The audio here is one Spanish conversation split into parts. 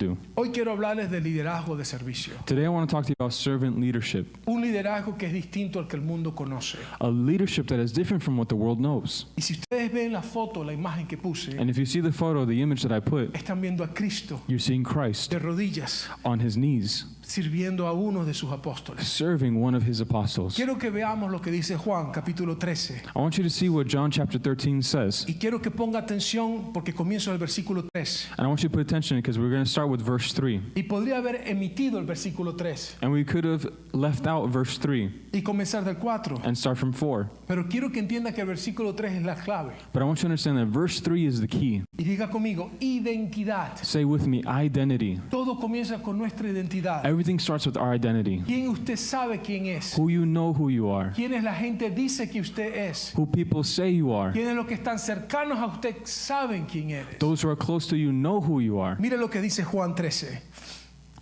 do. Hoy quiero hablarles de liderazgo de servicio. Today I want to talk to you about servant leadership. Un liderazgo que es distinto al que el mundo conoce. A leadership that is different from what the world knows. Y si ustedes ven la foto, la imagen que puse, And if you see the photo, the image that I put, están viendo a Cristo you're seeing Christ de rodillas, on his knees, sirviendo a uno de sus apóstoles. serving one of his apostles. Quiero que veamos lo que dice Juan, capítulo 13. I want you to see what John chapter 13 says. Y quiero que ponga atención porque comienzo el versículo 3. And I want you to pay attention because we're going to start with verse 3. Y podría haber emitido el versículo 3 And we could have left out verse 3 y comenzar del 4. and start from 4. Pero quiero que entienda que el versículo 3 es la clave. But I want you to understand that verse 3 is the key. Y diga conmigo, identidad. Say with me, identity. Todo comienza con nuestra identidad. Everything starts with our identity. ¿Quién usted sabe quién es? Who you know who you are. ¿Quién es la gente dice que usted es? Who people say you are. ¿Quiénes los que están cercanos a usted saben quién eres? Those who are close to you know who you are. Mira lo que dice Juan 13.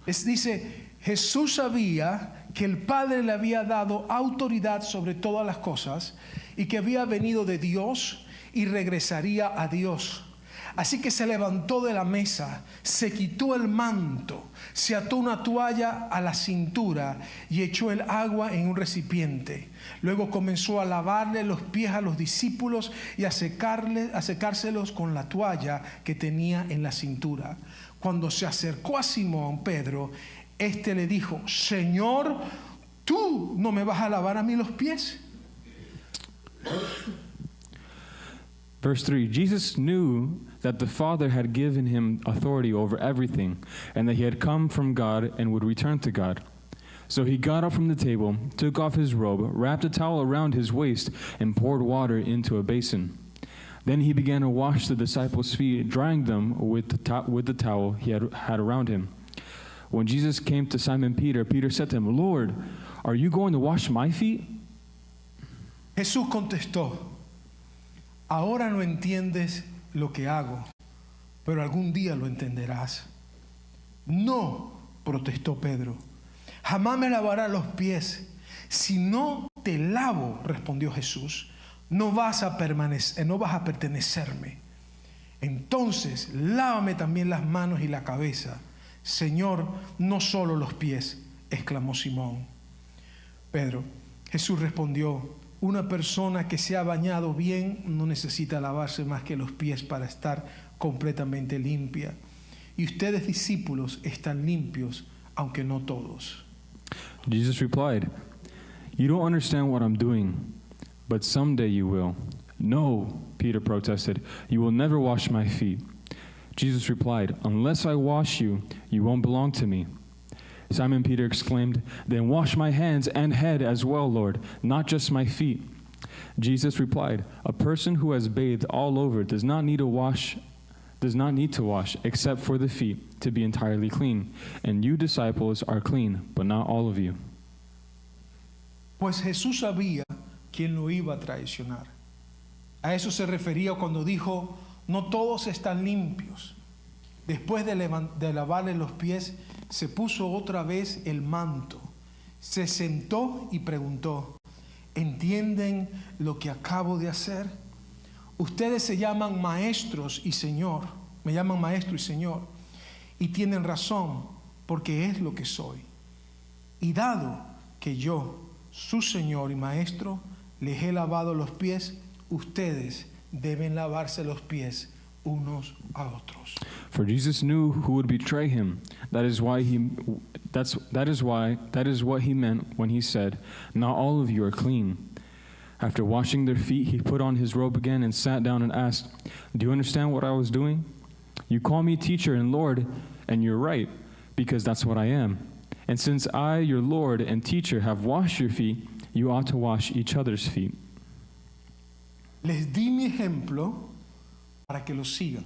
Dice, Jesús sabía que el Padre le había dado autoridad sobre todas las cosas y que había venido de Dios y regresaría a Dios. Así que se levantó de la mesa, se quitó el manto, se ató una toalla a la cintura y echó el agua en un recipiente. Luego comenzó a lavarle los pies a los discípulos y a secárselos con la toalla que tenía en la cintura. Cuando se acercó a Simón Pedro, este le dijo, Señor, ¿tú no me vas a lavar a mí los pies? Verse 3, Jesus knew that the Father had given him authority over everything, and that he had come from God and would return to God. So he got up from the table, took off his robe, wrapped a towel around his waist, and poured water into a basin. Then he began to wash the disciples' feet, drying them with the towel he had around him. When Jesus came to Simon Peter, Peter said to him, Lord, are you going to wash my feet? Jesús contestó, ahora no entiendes lo que hago, pero algún día lo entenderás. No, protestó Pedro, jamás me lavarás los pies. Si no te lavo, respondió Jesús, no vas a pertenecerme. Entonces, lávame también las manos y la cabeza. Señor, no solo los pies, exclamó Simón. Jesús respondió, una persona que se ha bañado bien no necesita lavarse más que los pies para estar completamente limpia. Y ustedes, discípulos, están limpios, aunque no todos. Jesus replied, you don't understand what I'm doing, but someday you will. No, Peter protested, you will never wash my feet. Jesus replied, unless I wash you, you won't belong to me. Simon Peter exclaimed, then wash my hands and head as well, Lord, not just my feet. Jesus replied, a person who has bathed all over does not need to wash except for the feet to be entirely clean. And you disciples are clean, but not all of you. Pues Jesús sabía quién lo iba a traicionar. A eso se refería cuando dijo, no todos están limpios. Después de lavarle los pies, se puso otra vez el manto, se sentó y preguntó, ¿entienden lo que acabo de hacer? Ustedes se llaman maestros y Señor, me llaman maestro y Señor, y tienen razón, porque es lo que soy. Y dado que yo, su Señor y Maestro, les he lavado los pies, ustedes deben lavarse los pies unos a otros. For Jesus knew who would betray him. That is what he meant when he said, not all of you are clean. After washing their feet, he put on his robe again and sat down and asked, do you understand what I was doing? You call me teacher and Lord, and you're right, because that's what I am. And since I, your Lord and teacher, have washed your feet, you ought to wash each other's feet. Les di mi ejemplo para que lo sigan.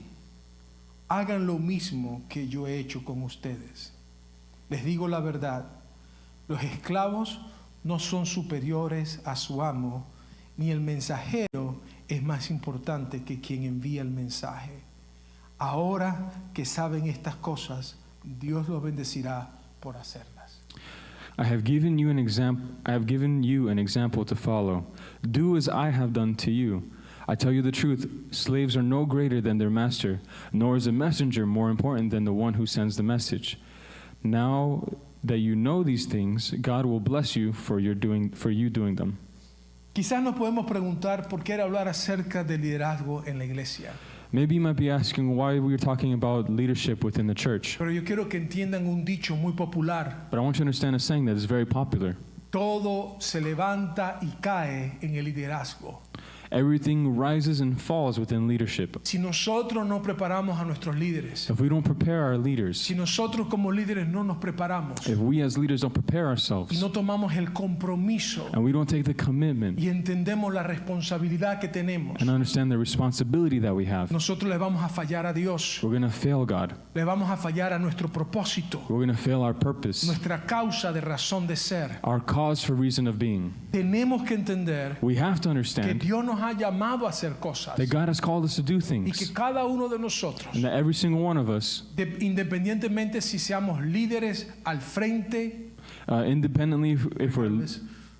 Hagan lo mismo que yo he hecho con ustedes. Les digo la verdad, los esclavos no son superiores a su amo, ni el mensajero es más importante que quien envía el mensaje. Ahora que saben estas cosas, Dios los bendecirá por hacerlas. I have given you an example to follow. Do as I have done to you. I tell you the truth, slaves are no greater than their master, nor is a messenger more important than the one who sends the message. Now that you know these things, God will bless you for you doing them. Quizás nos podemos preguntar por qué era hablar acerca del liderazgo en la iglesia. Maybe you might be asking why we're talking about leadership within the church. Pero yo quiero que entiendan un dicho muy popular. But I want you to understand a saying that is very popular. Todo se levanta y cae en el liderazgo. Everything rises and falls within leadership. Si nosotros no preparamos a nuestros líderes, If we don't prepare our leaders, si nosotros como líderes no nos preparamos if we as leaders don't prepare ourselves, y no tomamos el compromiso and we don't take the commitment y entendemos la responsabilidad que tenemos, and understand the responsibility that we have, nosotros le vamos a fallar a Dios, we're going to fail God. le vamos a fallar a nuestro propósito, We're going to fail our purpose, nuestra causa de razón de ser. our cause for reason of being. Tenemos que entender We have to que understand Dios nos ha llamado a hacer cosas that God has called us to do y things, que cada uno de nosotros, and that every single one of us, independientemente si seamos líderes al frente, independently if we're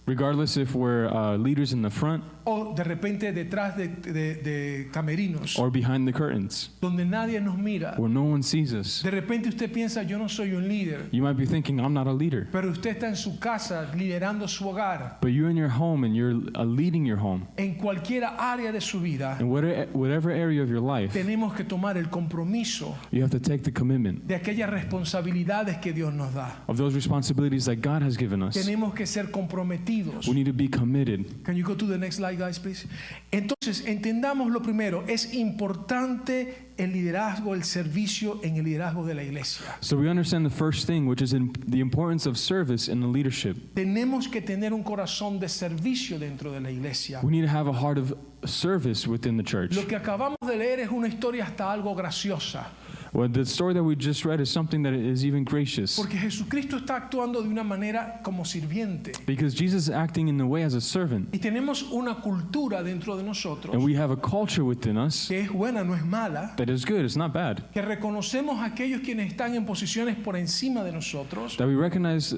regardless if we're leaders in the front o de repente detrás de camerinos, or behind the curtains, donde nadie nos mira. where no one sees us. De repente usted piensa, yo no soy un líder, You might be thinking, I'm not a leader. pero usted está en su casa liderando su hogar. But you're in your home and you're leading your home. En cualquier área de su vida, In whatever area of your life, tenemos que tomar el compromiso you have to take the commitment de aquellas responsabilidades que Dios nos da. of those responsibilities that God has given us. Tenemos que ser comprometidos. We need to be committed. Can you go to the next slide, guys, please? Entonces, entendamos lo primero. Es importante el liderazgo, el servicio en el liderazgo de la iglesia. So we understand the first thing, which is the importance of service in the leadership. Tenemos que tener un corazón de servicio dentro de la iglesia. We need to have a heart of service within the church. Lo que acabamos de leer es una historia hasta algo graciosa. Well, the story that we just read is something that is even gracious. Porque Jesucristo está actuando de una manera como sirviente. Because Jesus is acting in the way as a servant. Y tenemos una cultura dentro de nosotros And we have a culture within us que es buena, no es mala, that is good, it's not bad. que reconocemos a aquellos quienes están en posiciones por encima de nosotros. That we recognize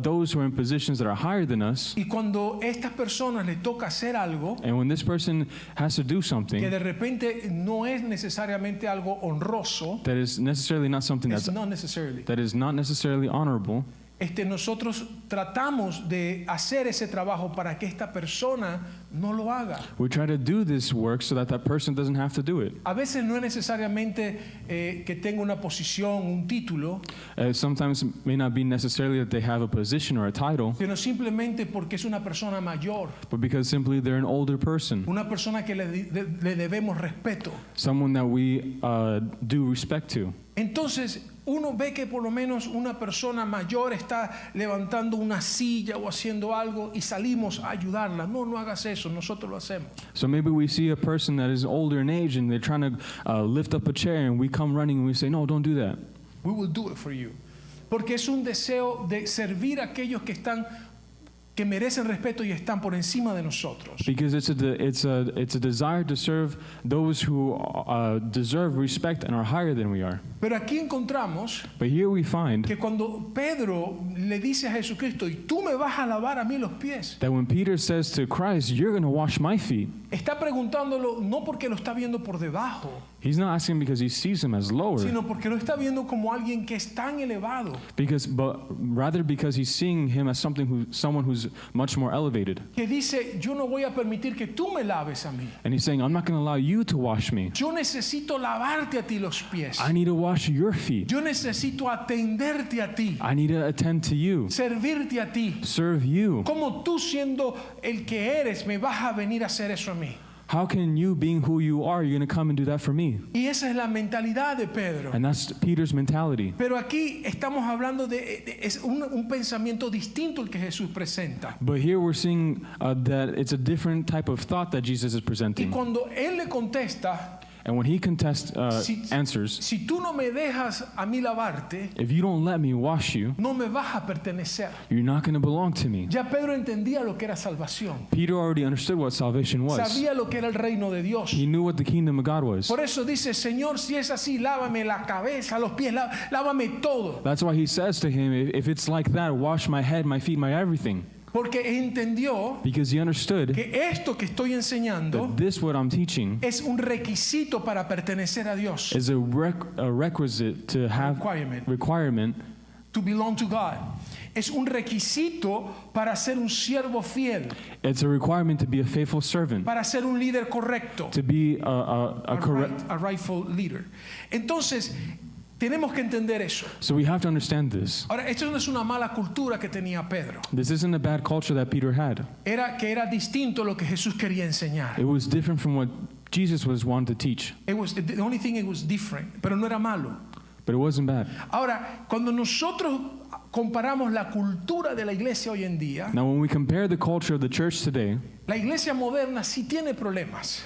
those who are in positions that are higher than us. Y cuando estas personas les toca hacer algo And when this person has to do que something de repente no es necesariamente algo honroso, that is necessarily not something it's not necessarily honorable, nosotros tratamos de hacer ese trabajo para que esta persona no lo haga. we try to do this work so that that person doesn't have to do it. A veces no es necesariamente que tenga una posición, un título, Sometimes it may not be necessarily that they have a position or a title, sino simplemente porque es una persona mayor, but because simply they're an older person, una persona que le debemos respeto. someone that we do respect to. Entonces, uno ve que por lo menos una persona mayor está levantando una silla o haciendo algo y salimos a ayudarla. No, no hagas eso, nosotros lo hacemos. So maybe we see a person that is older in age and they're trying to lift up a chair, and we come running and we say, no, don't do that. We will do it for you. Porque es un deseo de servir a aquellos que merecen respeto y están por encima de nosotros. Because it's a desire to serve those who deserve respect and are higher than we are. Pero aquí encontramos But here we find que cuando Pedro le dice a Jesucristo, y tú me vas a lavar a mí los pies, that when Peter says to Christ, you're going to wash my feet, está preguntándolo no porque lo está viendo por debajo, he's not asking because he sees him as lower, sino porque lo está viendo como alguien que es tan elevado, but rather because he's seeing him as someone who's much more elevated. que dice, yo no voy a permitir que tú me laves a mí. And he's saying, I'm not going to allow you to wash me. Yo necesito lavarte a ti los pies. I need to wash your feet. Yo necesito atenderte a ti, I need to attend to you, servirte a ti. serve you. Como tú siendo el que eres, me vas a venir a hacer eso a mí. How can you, being who you are, you're going to come and do that for me? Y esa es la mentalidad de Pedro. And that's Peter's mentality. Pero aquí estamos hablando es un pensamiento distinto el que Jesús presenta. But here we're seeing that it's a different type of thought that Jesus is Y presenting. cuando él le contesta, And when he answers, si tú no me dejas a mí lavarte, if you don't let me wash you, no me vas a pertenecer. you're not going to belong to me. Ya Pedro entendía lo que era salvación. Peter already understood what salvation was. Sabía lo que era el reino de Dios. He knew what the kingdom of God was. Por eso dice, Señor, si es así, lávame la cabeza, los pies, lávame todo. That's why he says to him, if it's like that, wash my head, my feet, my everything. Porque entendió because he understood que esto que estoy enseñando that this, what I'm teaching, es un requisito para pertenecer a Dios. is a requisite to have requirement To belong to God. Es un requisito para ser un siervo fiel, It's a requirement to be a faithful servant, para ser un líder correcto, to be a correct. a rightful leader. Entonces, tenemos que entender eso. So we have to understand this. Ahora, esto no es una mala cultura que tenía Pedro. This isn't a bad culture that Peter had. Era distinto a lo que Jesús quería enseñar. It was different from what Jesus was wanting to teach, The only thing it was different, pero no era malo. but it wasn't bad. Ahora, cuando nosotros comparamos la cultura de la iglesia hoy en día, Now, when we compare the culture of the church today, la iglesia moderna sí tiene problemas.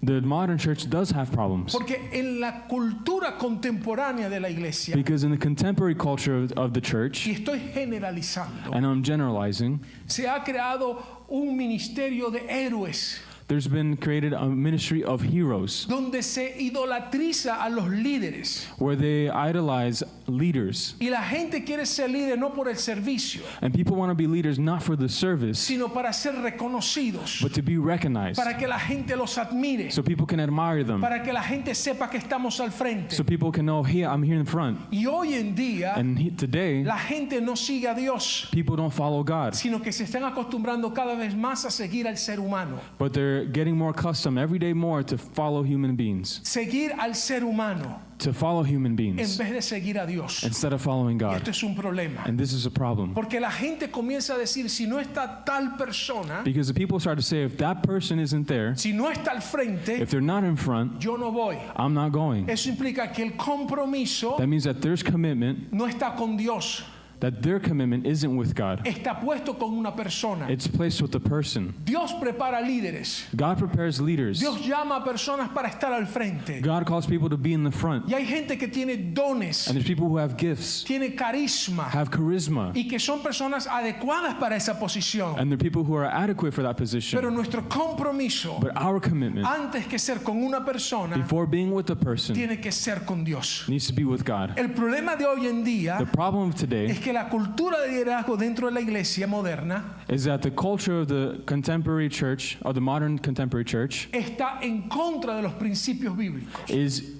the modern church does have problems. Porque en la cultura contemporánea de la iglesia, Because in the contemporary culture of the church, y estoy generalizando, and I'm generalizing, se ha creado un ministerio de héroes there's been created a ministry of heroes donde se idolatriza a los líderes. where they idolize leaders. Y la gente quiere ser líder no por el servicio, And people want to be leaders not for the service, sino para ser reconocidos, but to be recognized. para que la gente los admire, So people can admire them. para que la gente sepa que estamos al frente. So people can know, hey, I'm here in front. Y hoy en día, And today, la gente no sigue a Dios, people don't follow God, sino que se están acostumbrando cada vez más a seguir al ser humano. but they're getting more accustomed every day more to follow human beings, Seguir al ser humano to follow human en beings vez de seguir a Dios. instead of following Y God. esto es un problema. And this is a problem. Porque la gente comienza a decir, si no está tal persona, Because the people start to say, if that person isn't there, si no está al frente, if they're not in front, yo no voy. I'm not going. Eso implica que el compromiso That means that there's commitment, no está con Dios, that their commitment isn't with God. está puesto con una persona. It's placed with the person. Dios prepara líderes. God prepares leaders. Dios llama a personas para estar al frente. God calls people to be in the front. Y hay gente que tiene dones, And there's people who have gifts, tiene carisma have charisma, y que son personas adecuadas para esa posición. and there are people who are adequate for that Pero position. nuestro compromiso, But our commitment, antes que ser con una persona, before being with the person, tiene que ser con Dios. needs to be with God. El problema de hoy en día The problem of today es que la cultura de liderazgo dentro de la iglesia moderna is that the culture of the contemporary church, or the modern contemporary church, está en contra de los principios bíblicos. is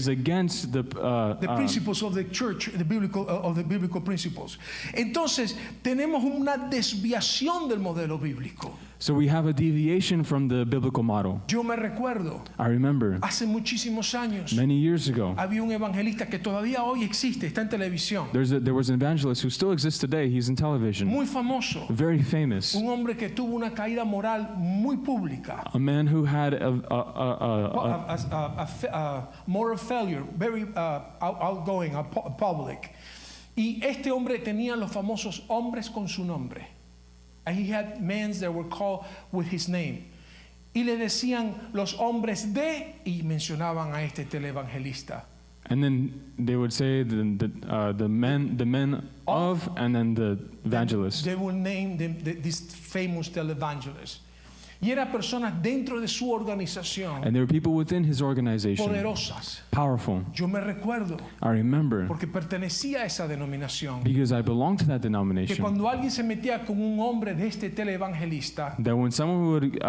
against the The principles of the church, the biblical principles. Entonces, tenemos una desviación del modelo bíblico. so we have a deviation from the biblical model. Yo me recuerdo, I remember hace muchísimos años, many years ago, había un evangelista que todavía hoy existe, está en televisión, there was an evangelist who still exists today. He's in television, muy famoso, very famous, un hombre que tuvo una caída moral muy pública, a man who had a moral failure, very outgoing, public. Y este hombre tenía los famosos hombres con su nombre. And he had men that were called with his name. Y le decían los hombres de, y mencionaban a este televangelista. and then they would say the men of, and then the evangelist. They will name them this famous televangelist. Y eran personas dentro de su organización, And there were people within his organization, poderosas. powerful. Yo me recuerdo, I remember, porque pertenecía a esa denominación, because I belonged to that que denomination, cuando alguien se metía con un hombre de este televangelista, that when someone would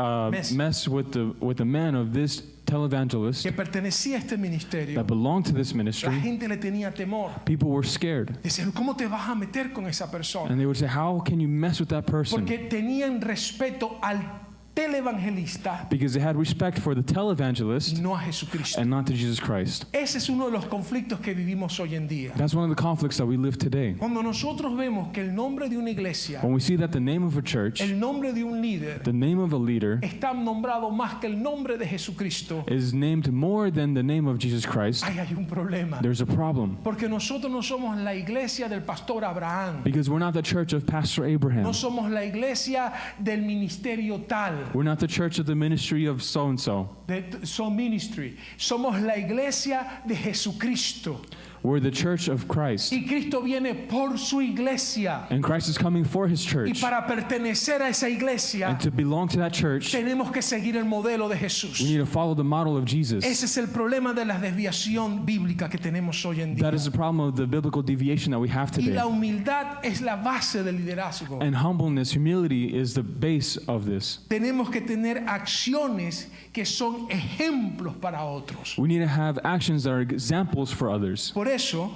mess with the man of this televangelist que pertenecía a este ministerio, that belonged to this la ministry, gente le tenía temor. people were scared. Decían, ¿cómo te vas a meter con esa persona? And they would say, how can you mess with that person? Porque tenían respeto al televangelista Because they had respect for the y televangelist no a Jesucristo. and not to Jesus Christ. Ese es uno de los conflictos que vivimos hoy en día. That's one of the conflicts that we live today. Cuando nosotros vemos que el nombre de una iglesia, When we see that the name of a church, el nombre de un líder, the name of a leader, está nombrado más que el nombre de Jesucristo, is named more than the name of Jesus Christ, ahí hay un problema. there's a problem. Porque nosotros no somos la iglesia del pastor Abraham. Because we're not the church of Pastor Abraham. No somos la iglesia del ministerio tal, We're not the church of the ministry of so-and-so. de Soul Ministry. Somos la iglesia de Jesucristo. We're the church of Christ. Y Cristo viene por su iglesia. And Christ is coming for his Y church. para pertenecer a esa iglesia, And to belong to that church, tenemos que seguir el modelo de we Jesús. need to follow the model of Jesus. Ese es el problema de la desviación bíblica que tenemos hoy en That día. is the problem of the biblical deviation that we have Y today. la humildad es la base del liderazgo. And humbleness, humility is the base of this. Tenemos que tener acciones que son ejemplos para otros. We need to have actions that are examples for others. Por eso,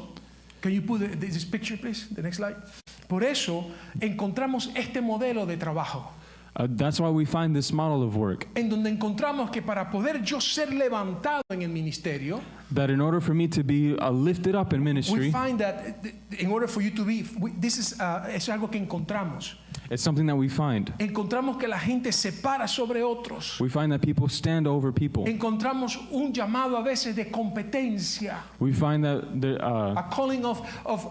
can you put this picture please, the next slide? Por eso encontramos este modelo de trabajo, That's why we find this model of work. en donde encontramos que para poder yo ser levantado en el ministerio, That in order for me to be lifted up in we ministry, find that in order for you to be, this is es algo que encontramos. it's something that we find. Encontramos que la gente se para sobre otros. We find that people stand over people. Encontramos un llamado a veces de competencia, We find that a calling of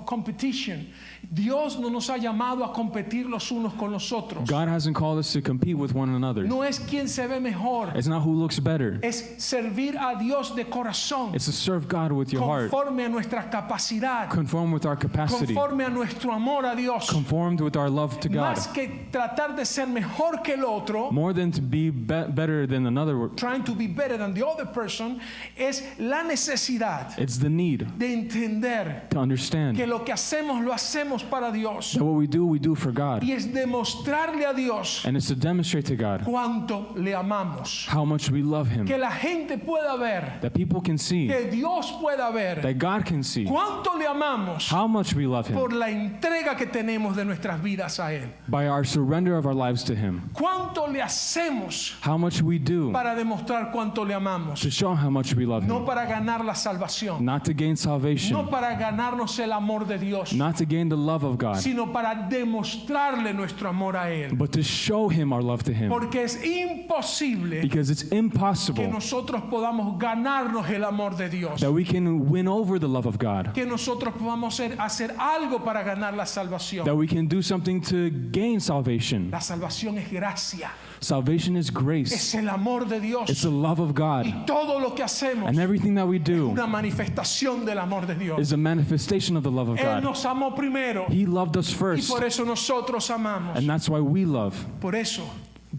competition. Dios no nos ha llamado a competir los unos con los otros. God hasn't called us to compete with one another. No es quien se ve mejor, It's not who looks better. es servir a Dios de corazón, It's to serve God with your heart, conforme a nuestra capacidad, conform with our capacity, conforme a nuestro amor a Dios. conformed with our love to God. Más que tratar de ser mejor que el otro, More than to be better than another, trying to be better than the other person, es la necesidad it's the need de entender to understand que lo que hacemos lo hacemos para Dios, that what we do for God. y es demostrarle a Dios And it's to demonstrate to God cuánto le amamos, how much we love Him. que la gente pueda ver, That people can see, que Dios pueda ver that God can see cuánto le amamos how much we love Him por la entrega que tenemos de nuestras vidas a Él, by our surrender of our lives to Him. cuánto le hacemos How much we do para demostrar cuánto le amamos, to show how much we love no Him. para ganar la salvación, Not to gain no salvation, para ganarnos el amor de Dios, not to gain the love of God, sino para demostrarle nuestro amor a Él, but to show Him our love to Him. porque es imposible Because it's que impossible nosotros podamos ganarnos el amor de Dios, that we can win over the love of God, que nosotros podamos hacer algo para ganar la salvación. that we can do something to gain salvation. La salvación es gracia, Salvation is grace. es el amor de Dios, It's the love of God. y todo lo que hacemos And everything that we do una manifestación del amor de Dios. is a manifestation of the love of Él God. nos amó primero He loved us y first, por eso nosotros amamos. and that's why we love. Por eso,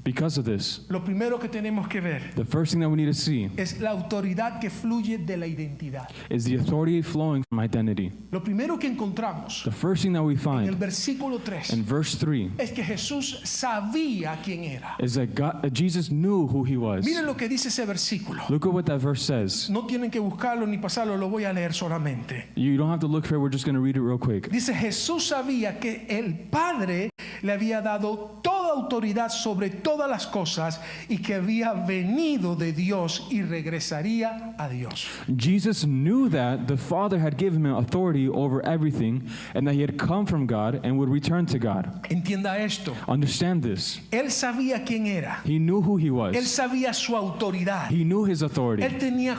Because of this, lo primero que tenemos que ver the first thing that we need to see es la autoridad que fluye de la identidad. is the authority flowing from identity. Lo primero que encontramos The first thing that we en el find versículo 3 in verse 3 es que Jesús sabía quién era. is that Jesus knew who He was. Miren lo que dice ese versículo. Look at what that verse says. No tienen que buscarlo ni pasarlo, lo voy a leer solamente. You don't have to look for it, we're just going to read it real quick. Dice, Jesús sabía que el Padre le había dado toda autoridad sobre todas las cosas y que había venido de Dios y regresaría a Dios. Jesus knew that the Father had given Him authority over everything and that He had come from God and would return to God. Entienda esto. Understand this. Él sabía quién era. He knew who He Él was. sabía su autoridad. He knew His authority. Él tenía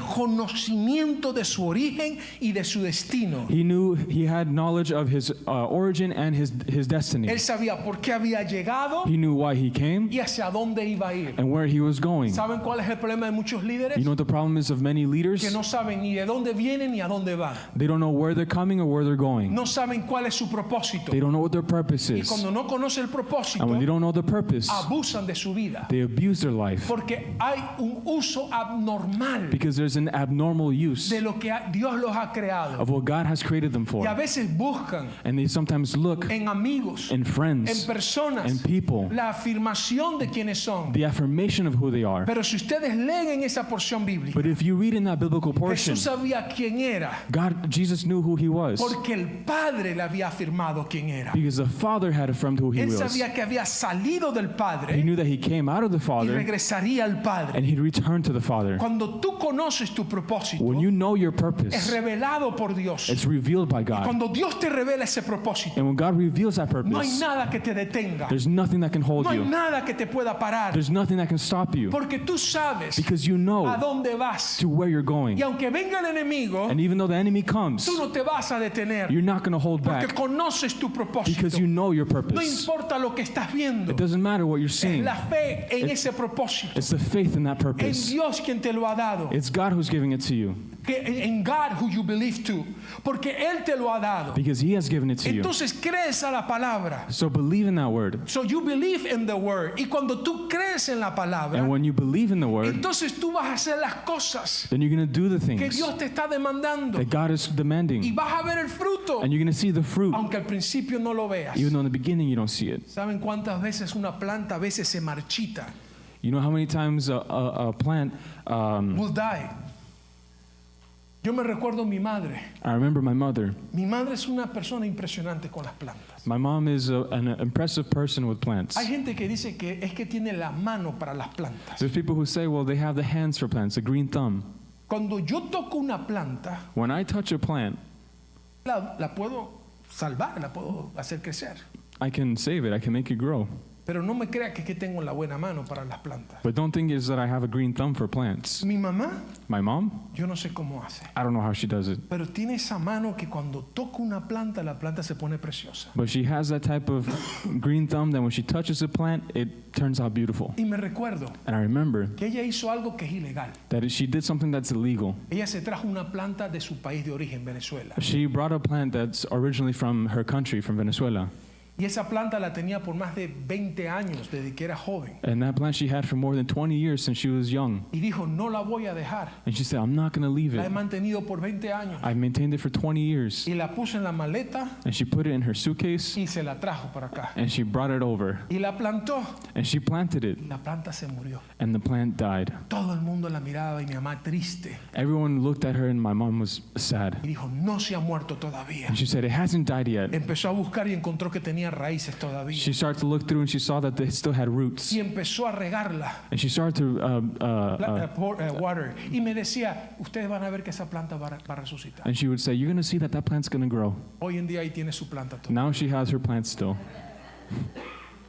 conocimiento de su origen y de su destino. He knew He had knowledge of His origin and His destiny. Él sabía por qué había llegado He knew why He came y hacia dónde iba a ir. and where He was going. ¿Saben cuál es el problema de muchos líderes? You know what the problem is of many leaders? Que no saben ni de dónde vienen ni a dónde van. They don't know where they're coming or where they're going. No saben cuál es su propósito. They don't know what their purpose Y is. cuando no conocen el propósito, And when they don't know the purpose, abusan de su vida. they abuse their life Porque hay un uso abnormal because there's an abnormal use de lo que Dios los ha creado. of what God has created them Y a for. veces buscan And they sometimes look en amigos, in en friends, personas, in people, la afirmación de quienes son. the affirmation of who they are. Pero si ustedes leen en esa porción bíblica, But if you read in that biblical portion, Jesús sabía quién era, Jesus knew who He was porque el Padre le había afirmado quién era. because the Father had affirmed who He Él was. sabía que había salido del He Padre knew that He came out of the y Father regresaría al Padre. and He'd return to the Father. Cuando tú conoces tu propósito, When you know your es purpose, revelado por Dios. it's revealed by God. Cuando Dios te revela ese propósito, And when God reveals that no hay purpose, nada que te detenga. there's nothing that can hold No hay you. nada que te pueda parar. There's nothing that can stop you Porque tú sabes because you a know dónde vas. to where you're going. Y aunque venga el enemigo, And even though the enemy comes, tú no te vas a detener. you're not going to hold Porque back conoces tu propósito. because you know your No purpose. importa lo que estás viendo. It doesn't matter what you're Es seeing. la fe en ese propósito. It's the faith in that Es purpose. Dios quien te lo ha dado. It's God who's giving it to you. Que en God who you believe to, porque Él te lo ha dado. Because He has given it to you. Entonces crees a la palabra. So believe in that word. So you believe in the word. Y cuando tú crees en la palabra, And when you believe in the word, entonces tú vas a hacer las cosas then you're going to do the que things Dios te está demandando. that God is Y demanding. vas a ver el fruto, And you're going to see the fruit, aunque al principio no lo veas. even though in the beginning you don't see it. ¿Saben cuántas veces una planta a veces se marchita? You know how many times a plant, Will die. Yo me recuerdo mi madre. I remember my mother. Mi madre es una persona impresionante con las plantas. My mom is an impressive person with plants. Hay gente que dice que es que tiene la mano para las plantas. There's people who say, well, they have the hands for plants, a green thumb. Cuando yo toco una planta, When I touch a plant, la puedo salvar, la puedo hacer crecer. I can save it, I can make it grow. Pero no me crea que tengo la buena mano para las plantas. But don't think it's that I have a green thumb for plants. Mi mamá, My mom, yo no sé cómo hace. I don't know how she does it. Pero tiene esa mano que cuando toca una planta, la planta se pone preciosa. But she has that type of green thumb that when she touches a plant, it turns out beautiful. Y me recuerdo And I remember que ella hizo algo que es ilegal. that she did something that's illegal. Ella se trajo una planta de su país de origen, Venezuela. She brought a plant that's originally from her country, from Venezuela. Y esa planta la tenía por más de 20 años desde que era joven. And that plant she had for more than 20 years since she was young. Y dijo, no la voy a dejar. And she said, I'm not going to leave La he it. mantenido por 20 años. I've maintained it for 20 years. Y la puso en la maleta And she put it in her suitcase y se la trajo para acá. and she brought it over. Y la plantó. And she planted it Y la planta se murió. and the plant died. Todo el mundo la miraba y mi mamá triste. Everyone looked at her and my mom was sad. Y dijo, no se ha muerto todavía. And she said, it hasn't died yet. Empezó a buscar y encontró que tenía raíces todavía. She started to look through and she saw that they still had roots. Y empezó a regarla. And she started to Water. Y me decía, ustedes van a ver que esa planta va a resucitar. and she would say, you're going to see that that plant's going to grow. Hoy en día ahí tiene su planta todavía. Now she has her plant still.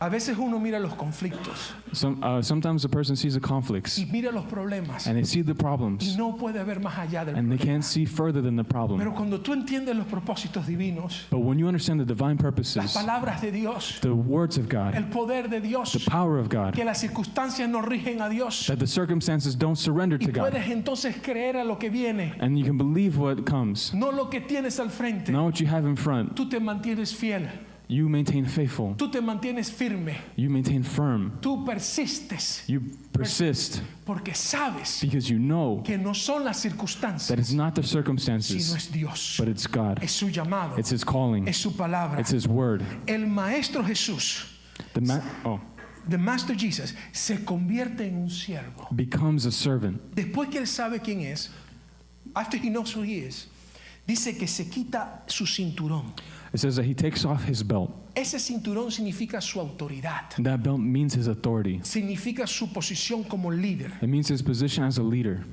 A veces uno mira los conflictos Sometimes a person sees the conflicts y mira los problemas and they see the y problems no puede ver más allá del and they problema. can't see further than the Pero problem. cuando tú entiendes los propósitos divinos, But when you understand the divine las purposes, palabras de Dios, the words of God, el poder de Dios, the power of God, que las circunstancias no rigen a Dios, that the circumstances don't surrender y to God, puedes entonces creer a lo que viene, and you can believe what comes, no lo que tienes al frente. not what you have in front. Tú te mantienes fiel, You maintain faithful. tú te mantienes firme, You maintain firm. tú persistes, You persist porque sabes because you know que no son las that circunstancias, it's not the sino circumstances, es Dios, but it's God. es su llamado, It's His calling. es su palabra. It's His word. El Maestro Jesús, the Master Jesus, se convierte en un siervo. Becomes a servant. Después que él sabe quién es, after he knows who he is, dice que se quita su cinturón. It says that He takes off His belt. Ese cinturón significa su autoridad, That belt means His authority. significa su posición como líder. It means His position as a leader.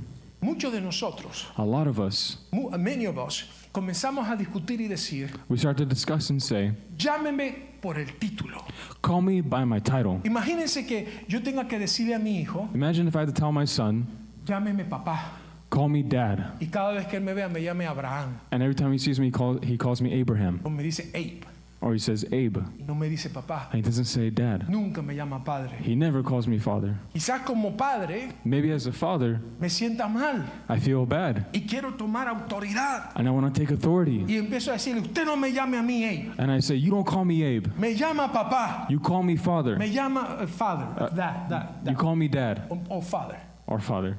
Muchos de nosotros, A lot of us, many of us, comenzamos a discutir y decir, we start to discuss and say, llámeme por el título. call me by my title. Imagínense que yo tenga que decirle a mi hijo, Imagine if I had to tell my son, llámeme papá. call me dad. Y cada vez que él me vea, me llame Abraham. And every time he sees me, he calls me Abraham. O me dice Abe. Or he says Abe. Y no me dice papá. And he doesn't say dad. Nunca me llama padre. He never calls me father. Quizás como padre Maybe as a father, me sienta mal I feel bad. y quiero tomar autoridad. And I want to take authority. Y empiezo a decirle, usted no me llame a mí Abe. And I say, you don't call me Abe. Me llama papá. You call me father. Me llama father. Dad. You call me dad O father. or father.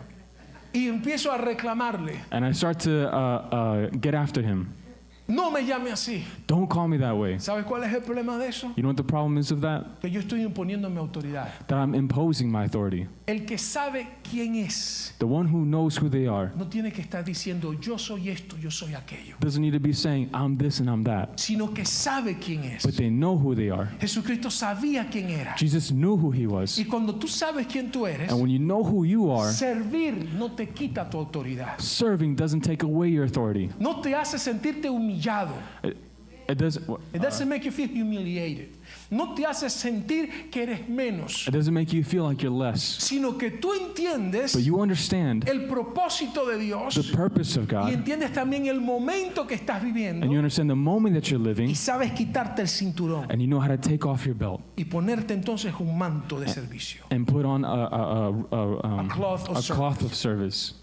Y empiezo a reclamarle. And I start to get after him. No me llame así. Don't call me that way. ¿Sabes cuál es el problema de eso? You know what the problem is of that? Que yo estoy imponiendo mi autoridad. That I'm imposing my authority. El que sabe quién es The one who knows who they are no tiene que estar diciendo yo soy esto, yo soy aquello, doesn't need to be saying, I'm this and I'm that. sino que sabe quién es. But they know who they are. Jesucristo sabía quién era. Jesus knew who He was. Y cuando tú sabes quién tú eres, And when you know who you are, servir no te quita tu autoridad. serving doesn't take away your authority. No te hace sentirte humillado. It doesn't. It doesn't make you feel humiliated. No te hace sentir que eres menos, It doesn't make you feel like you're less. sino que tú entiendes But you understand el propósito de Dios the purpose of y God, entiendes también el momento que estás viviendo and you understand the moment that you're y living, sabes quitarte el cinturón and you know how to take off your belt y ponerte entonces un manto de servicio. and put on cloth of a cloth of service.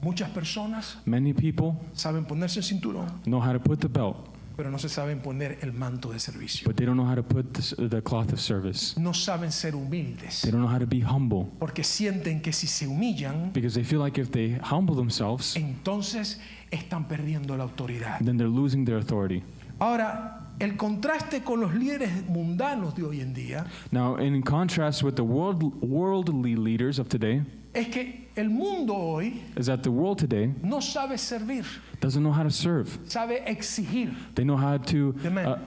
Muchas personas Many people saben ponerse el cinturón, know how to put the belt, pero no se saben poner el manto de servicio. but they don't know how to put the cloth of service. No saben ser humildes, They don't know how to be humble porque sienten que si se humillan, because they feel like if they humble themselves, entonces están perdiendo la autoridad. then they're losing their authority. Ahora, el contraste con los líderes mundanos de hoy en día Now, in contrast with the worldly leaders of today, es que el mundo hoy is that the world today no sabe servir, doesn't know how to serve. sabe exigir, They know how to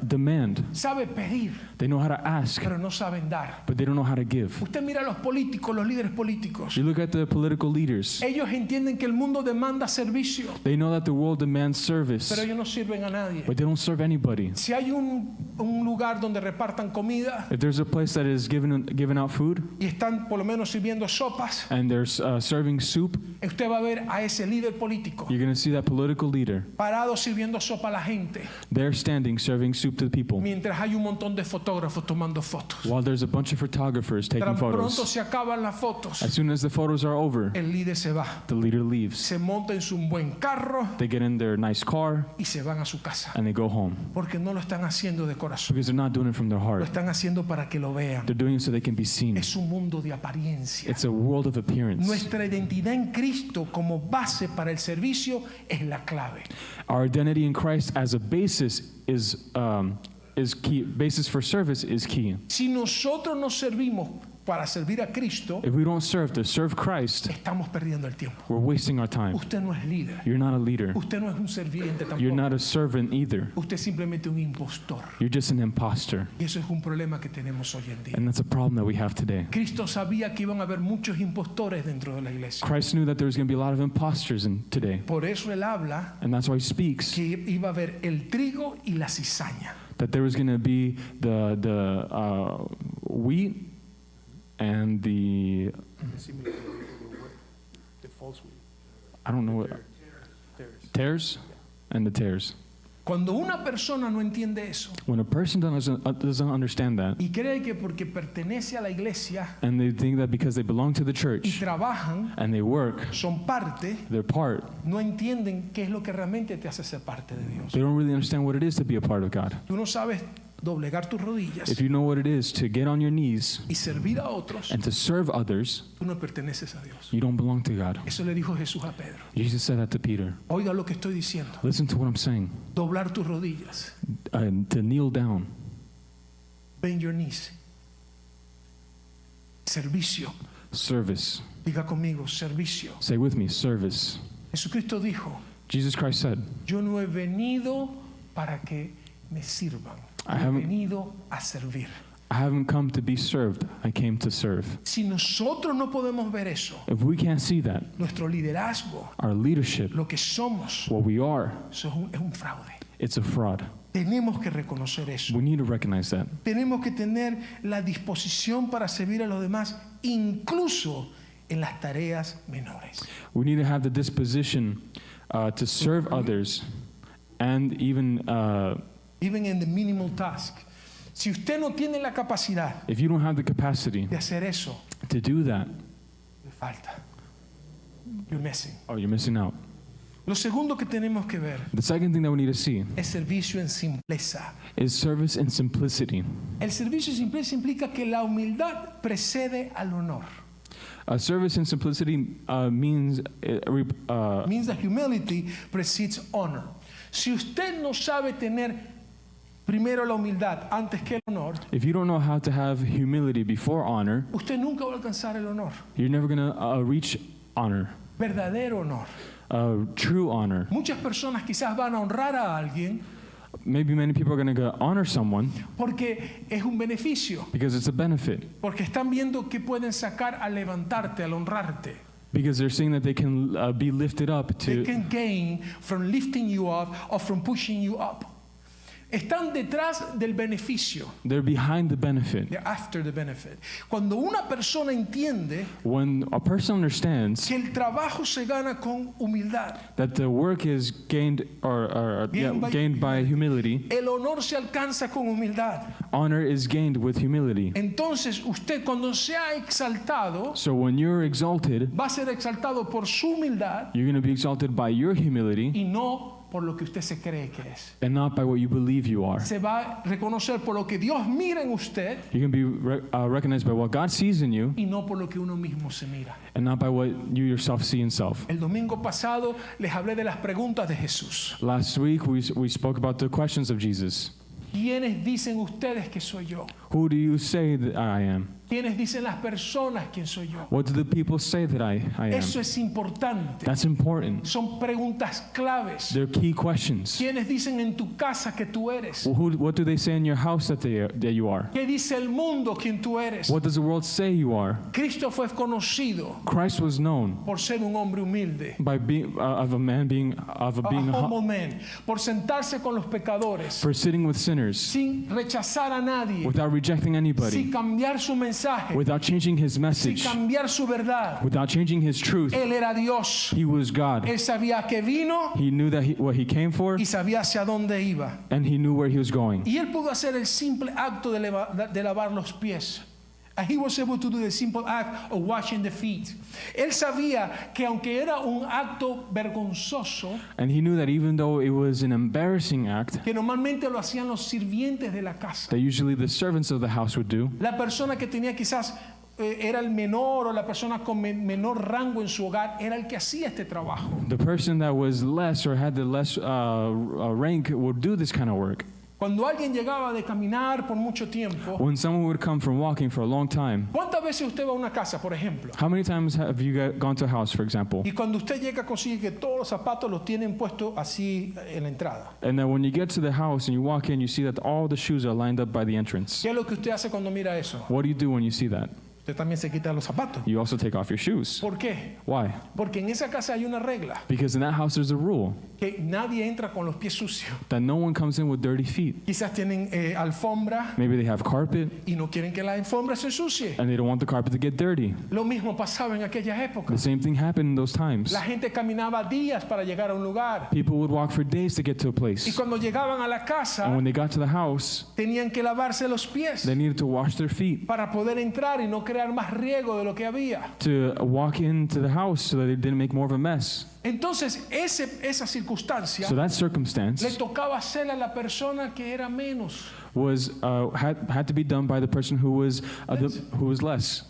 demand. sabe pedir, They know how to ask, pero no saben dar. but they don't know how to give. Usted mira a los políticos, los líderes políticos. You look at the political leaders. Ellos entienden que el mundo demanda servicio, They know that the world demands service, pero ellos no sirven a nadie. but they don't serve anybody. Si hay un lugar donde repartan comida If there's a place that is giving out food y están por lo menos sirviendo sopas, and they're serving soup, usted va a ver a ese líder político you're going to see that political leader. parado sirviendo sopa a la gente, They're standing serving soup to the people mientras hay un montón de fotógrafos tomando fotos. while there's a bunch of photographers taking Tan pronto photos. se acaban las fotos, As soon as the photos are over, el líder se va, the leader leaves. se monta en su buen carro They get in their nice car y se van a su casa, and they go home porque no lo están haciendo de corazón, because they're not doing it from their lo heart. están haciendo para que lo vean. They're doing it so they can be seen. Es un mundo de apariencia. It's a world of appearance. Nuestra identidad en Cristo como base para el servicio es la clave. Our identity in Christ as a basis is key. Basis for service is key. Si nosotros nos servimos para servir a Cristo, If we don't serve to serve Christ, estamos perdiendo el tiempo. we're wasting our time. Usted no es líder. You're not a leader. Usted no es un serviente You're tampoco. not a servant either. Usted es simplemente un impostor. You're just an imposter. Y eso es un problema que tenemos hoy en día. And that's a problem that we have today. Cristo sabía que iban a haber muchos impostores dentro de la iglesia. Christ knew that there was going to be a lot of imposters today. Por eso él habla And that's why he speaks que iba a haber el trigo y la cizaña. that there was going to be the wheat and the, I don't know what, tares and the tares. Cuando una persona no entiende eso When a person doesn't understand that, y cree que porque pertenece a la iglesia and they think that because they belong to the y church trabajan, and they work, son parte, they're part, no entienden qué es lo que realmente te hace ser parte de Dios. they don't really understand what it is to be a part of God. Tú no sabes doblegar tus rodillas If you know what it is to get on your knees y servir a otros, and to serve others, tú no perteneces a Dios. you don't belong to God. Eso le dijo Jesús a Pedro. Jesus said that to Peter. Oiga lo que estoy diciendo. Listen to what I'm saying. Doblar tus rodillas. To kneel down, Bend your knees. Servicio. service. Diga conmigo, servicio. Say with me, service. Jesucristo dijo, Jesus Christ said, yo no he venido para que me sirvan. I He haven't- venido a servir. I haven't come to be served, I came to serve. Si nosotros no podemos ver eso, If we can't see that, nuestro liderazgo, our leadership, lo que somos, what we are, eso es un fraude. it's a fraud. Tenemos que reconocer eso. We need to recognize that. Tenemos que tener la disposición para servir a los demás, incluso en las tareas menores. We need to have the disposition to serve others and even Even in the minimal task. Si usted no tiene la capacidad if you don't have the capacity de hacer eso, to do that, le falta. You're missing. oh, you're missing out. Lo segundo que tenemos que ver The second thing that we need to see es servicio en simpleza. is service in simplicity. El servicio en simpleza implica que la humildad precede al honor. Service in simplicity means Means that humility precedes honor. Si usted no sabe tener primero la humildad antes que el honor, if you don't know how to have humility before honor, usted nunca va a alcanzar el honor. you're never going to reach honor, Verdadero honor. true honor. Muchas personas quizás van a honrar a alguien Maybe many people are going to honor someone porque es un beneficio, because it's a benefit, porque están viendo qué pueden sacar al levantarte, al honrarte. because they're seeing that they can be lifted up They to, can gain from lifting you up or from pushing you up. están detrás del beneficio. They're behind the benefit. They're after the benefit. Cuando una persona entiende When a person understands que el trabajo se gana con humildad, that the work is gained gained by humility, el honor se alcanza con humildad. honor is gained with humility. Entonces usted cuando sea exaltado, So when you're exalted, va a ser exaltado por su humildad you're going to be exalted by your humility y no por lo que usted se cree que es. and not by what you believe you are. Se va a reconocer por lo que Dios mira en usted You can be recognized by what God sees in you y no por lo que uno mismo se mira. and not by what you yourself see in self. El domingo pasado les hablé de las preguntas de Jesús. Last week we spoke about the questions of Jesus. ¿Quiénes dicen ustedes que soy yo? Who do you say that I am? ¿Quiénes dicen las personas quién soy yo? What do the people say that I am? Eso es importante. That's important. Son preguntas claves. They're key questions. ¿Quiénes dicen en tu casa que tú eres? What do they say in your house that you are? ¿Qué dice el mundo quién tú eres? What does the world say you are? Cristo fue conocido Christ was known por ser un hombre humilde. by being of a man being A humble man, por sentarse con los pecadores, for sitting with sinners sin rechazar a nadie, without rejecting sin anybody, cambiar su mensaje, without changing his sin message, cambiar su verdad. without changing his truth. Él era Dios. He was God. Él sabía que vino He knew that what he came for, y sabía hacia dónde iba. and he knew where he was going. Y él pudo hacer el simple acto de lavar los pies. And he was able to do the simple act of washing the feet. Él sabía que aunque era un acto vergonzoso, And he knew that even though it was an embarrassing act que normalmente lo hacían los sirvientes de la casa, that usually the servants of the house would do, la persona que tenía quizás era el menor o la persona con menor rango en su hogar era el que hacía este trabajo. the person that was less or had the less rank would do this kind of work. Cuando alguien llegaba de caminar por mucho tiempo, When someone would come from walking for a long time, ¿cuántas veces usted va a una casa, por ejemplo? how many times have you gone to a house, for example, Y cuando usted llega consigue que todos los zapatos los tienen puestos así en la entrada. and then when you get to the house and you walk in, you see that all the shoes are lined up by the entrance? ¿Qué es lo que usted hace cuando mira eso? What do you do when you see that? Usted también se quita los zapatos. You also take off your shoes. ¿Por qué? Why? Porque en esa casa hay una regla, Because in that house there's a rule que nadie entra con los pies sucios. that no one comes in with dirty feet. Quizás tienen alfombra Maybe they have carpet y no quieren que la alfombra se ensucie. and they don't want the carpet to get dirty. Lo mismo pasaba en aquellas The épocas. same thing happened in those times. La gente caminaba días para llegar a un lugar. People would walk for days to get to a Y place. cuando llegaban a la casa, And when they got to the house, tenían que lavarse los pies they needed to wash their feet para poder entrar y no crear más riego de lo que había. to walk into the house so that they didn't make more of a mess. Entonces, esa circunstancia So that circumstance le tocaba hacerle a la persona que era menos. was had to be done by the person who was less.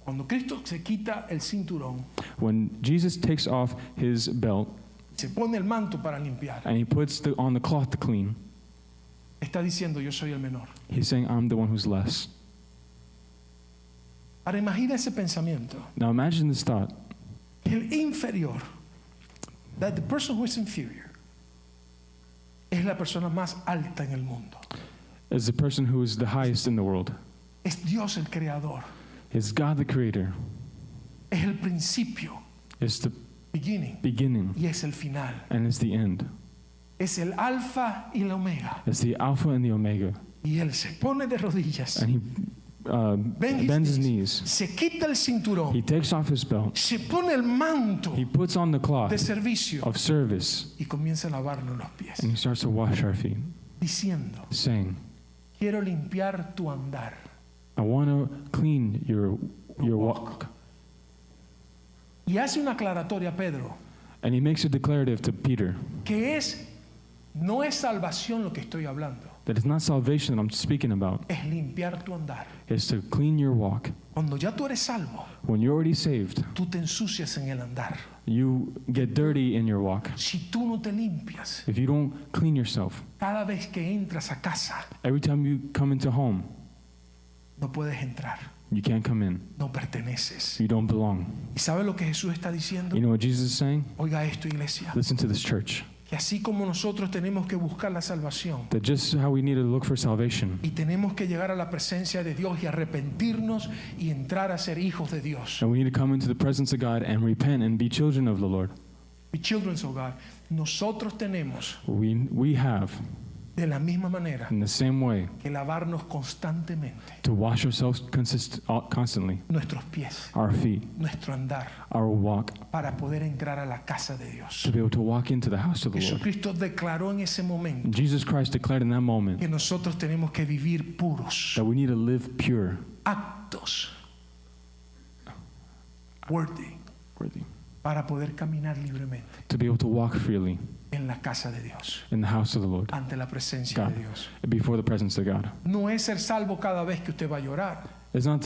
Cuando Cristo se quita el cinturón, When Jesus takes off his belt se pone el manto para limpiar, and he puts on the cloth to clean, está diciendo yo soy el menor. he's saying, I'm the one who's less. Ahora imagina ese pensamiento. Now imagine this thought, El inferior, that the person who is inferior, es la persona más alta en el mundo. is the person who is the highest in the world. Es Dios el creador. It's God the creator. Es el principio, It's the beginning, beginning y es el final. and it's the end. Es el alfa y la omega. It's the Alpha and the Omega. Y él se pone de rodillas, And he bends his knees. se quita el cinturón, He takes off his belt. se pone el manto He puts on the de cloth servicio of service y comienza a lavarnos los pies, and he starts to wash our feet, diciendo, saying, quiero limpiar tu andar. I want to clean your walk. Y hace una aclaratoria a Pedro, And he makes a declarative to Peter que no es salvación lo que estoy hablando, that it's not salvation that I'm speaking about. es limpiar tu andar. It's to clean your walk. Cuando ya tú eres salvo, When you're already saved, tú te ensucias en el andar. you get dirty in your walk. Si tú no te limpias, If you don't clean yourself, cada vez que entras a casa, every time you come into home, no puedes entrar, you can't come in. no perteneces. You don't belong. ¿Y sabe lo que Jesús está diciendo? You know what Jesus is saying? Oiga esto, iglesia, Listen to this, church. que así como nosotros tenemos que buscar la salvación That just how we need to look for salvation, y tenemos que llegar a la presencia de Dios y arrepentirnos y entrar a ser hijos de Dios, and we need to come into the presence of God and repent and be children of the Lord. be children of God, nosotros tenemos We have De la misma manera In the same way, que lavarnos constantemente to wash ourselves constantly, nuestros pies, our feet, nuestro andar, our walk, para poder entrar a la casa de Dios. to be able to walk into the house of the Lord. Jesucristo declaró en ese momento Jesus Christ declared in that moment que nosotros tenemos que vivir puros, that we need to live pure, aptos, worthy, worthy, para poder caminar libremente to be able to walk freely en la casa de Dios, in the house of the Lord, ante la presencia God, de Dios. before the presence of God. No es ser salvo cada vez que usted va a llorar, It's not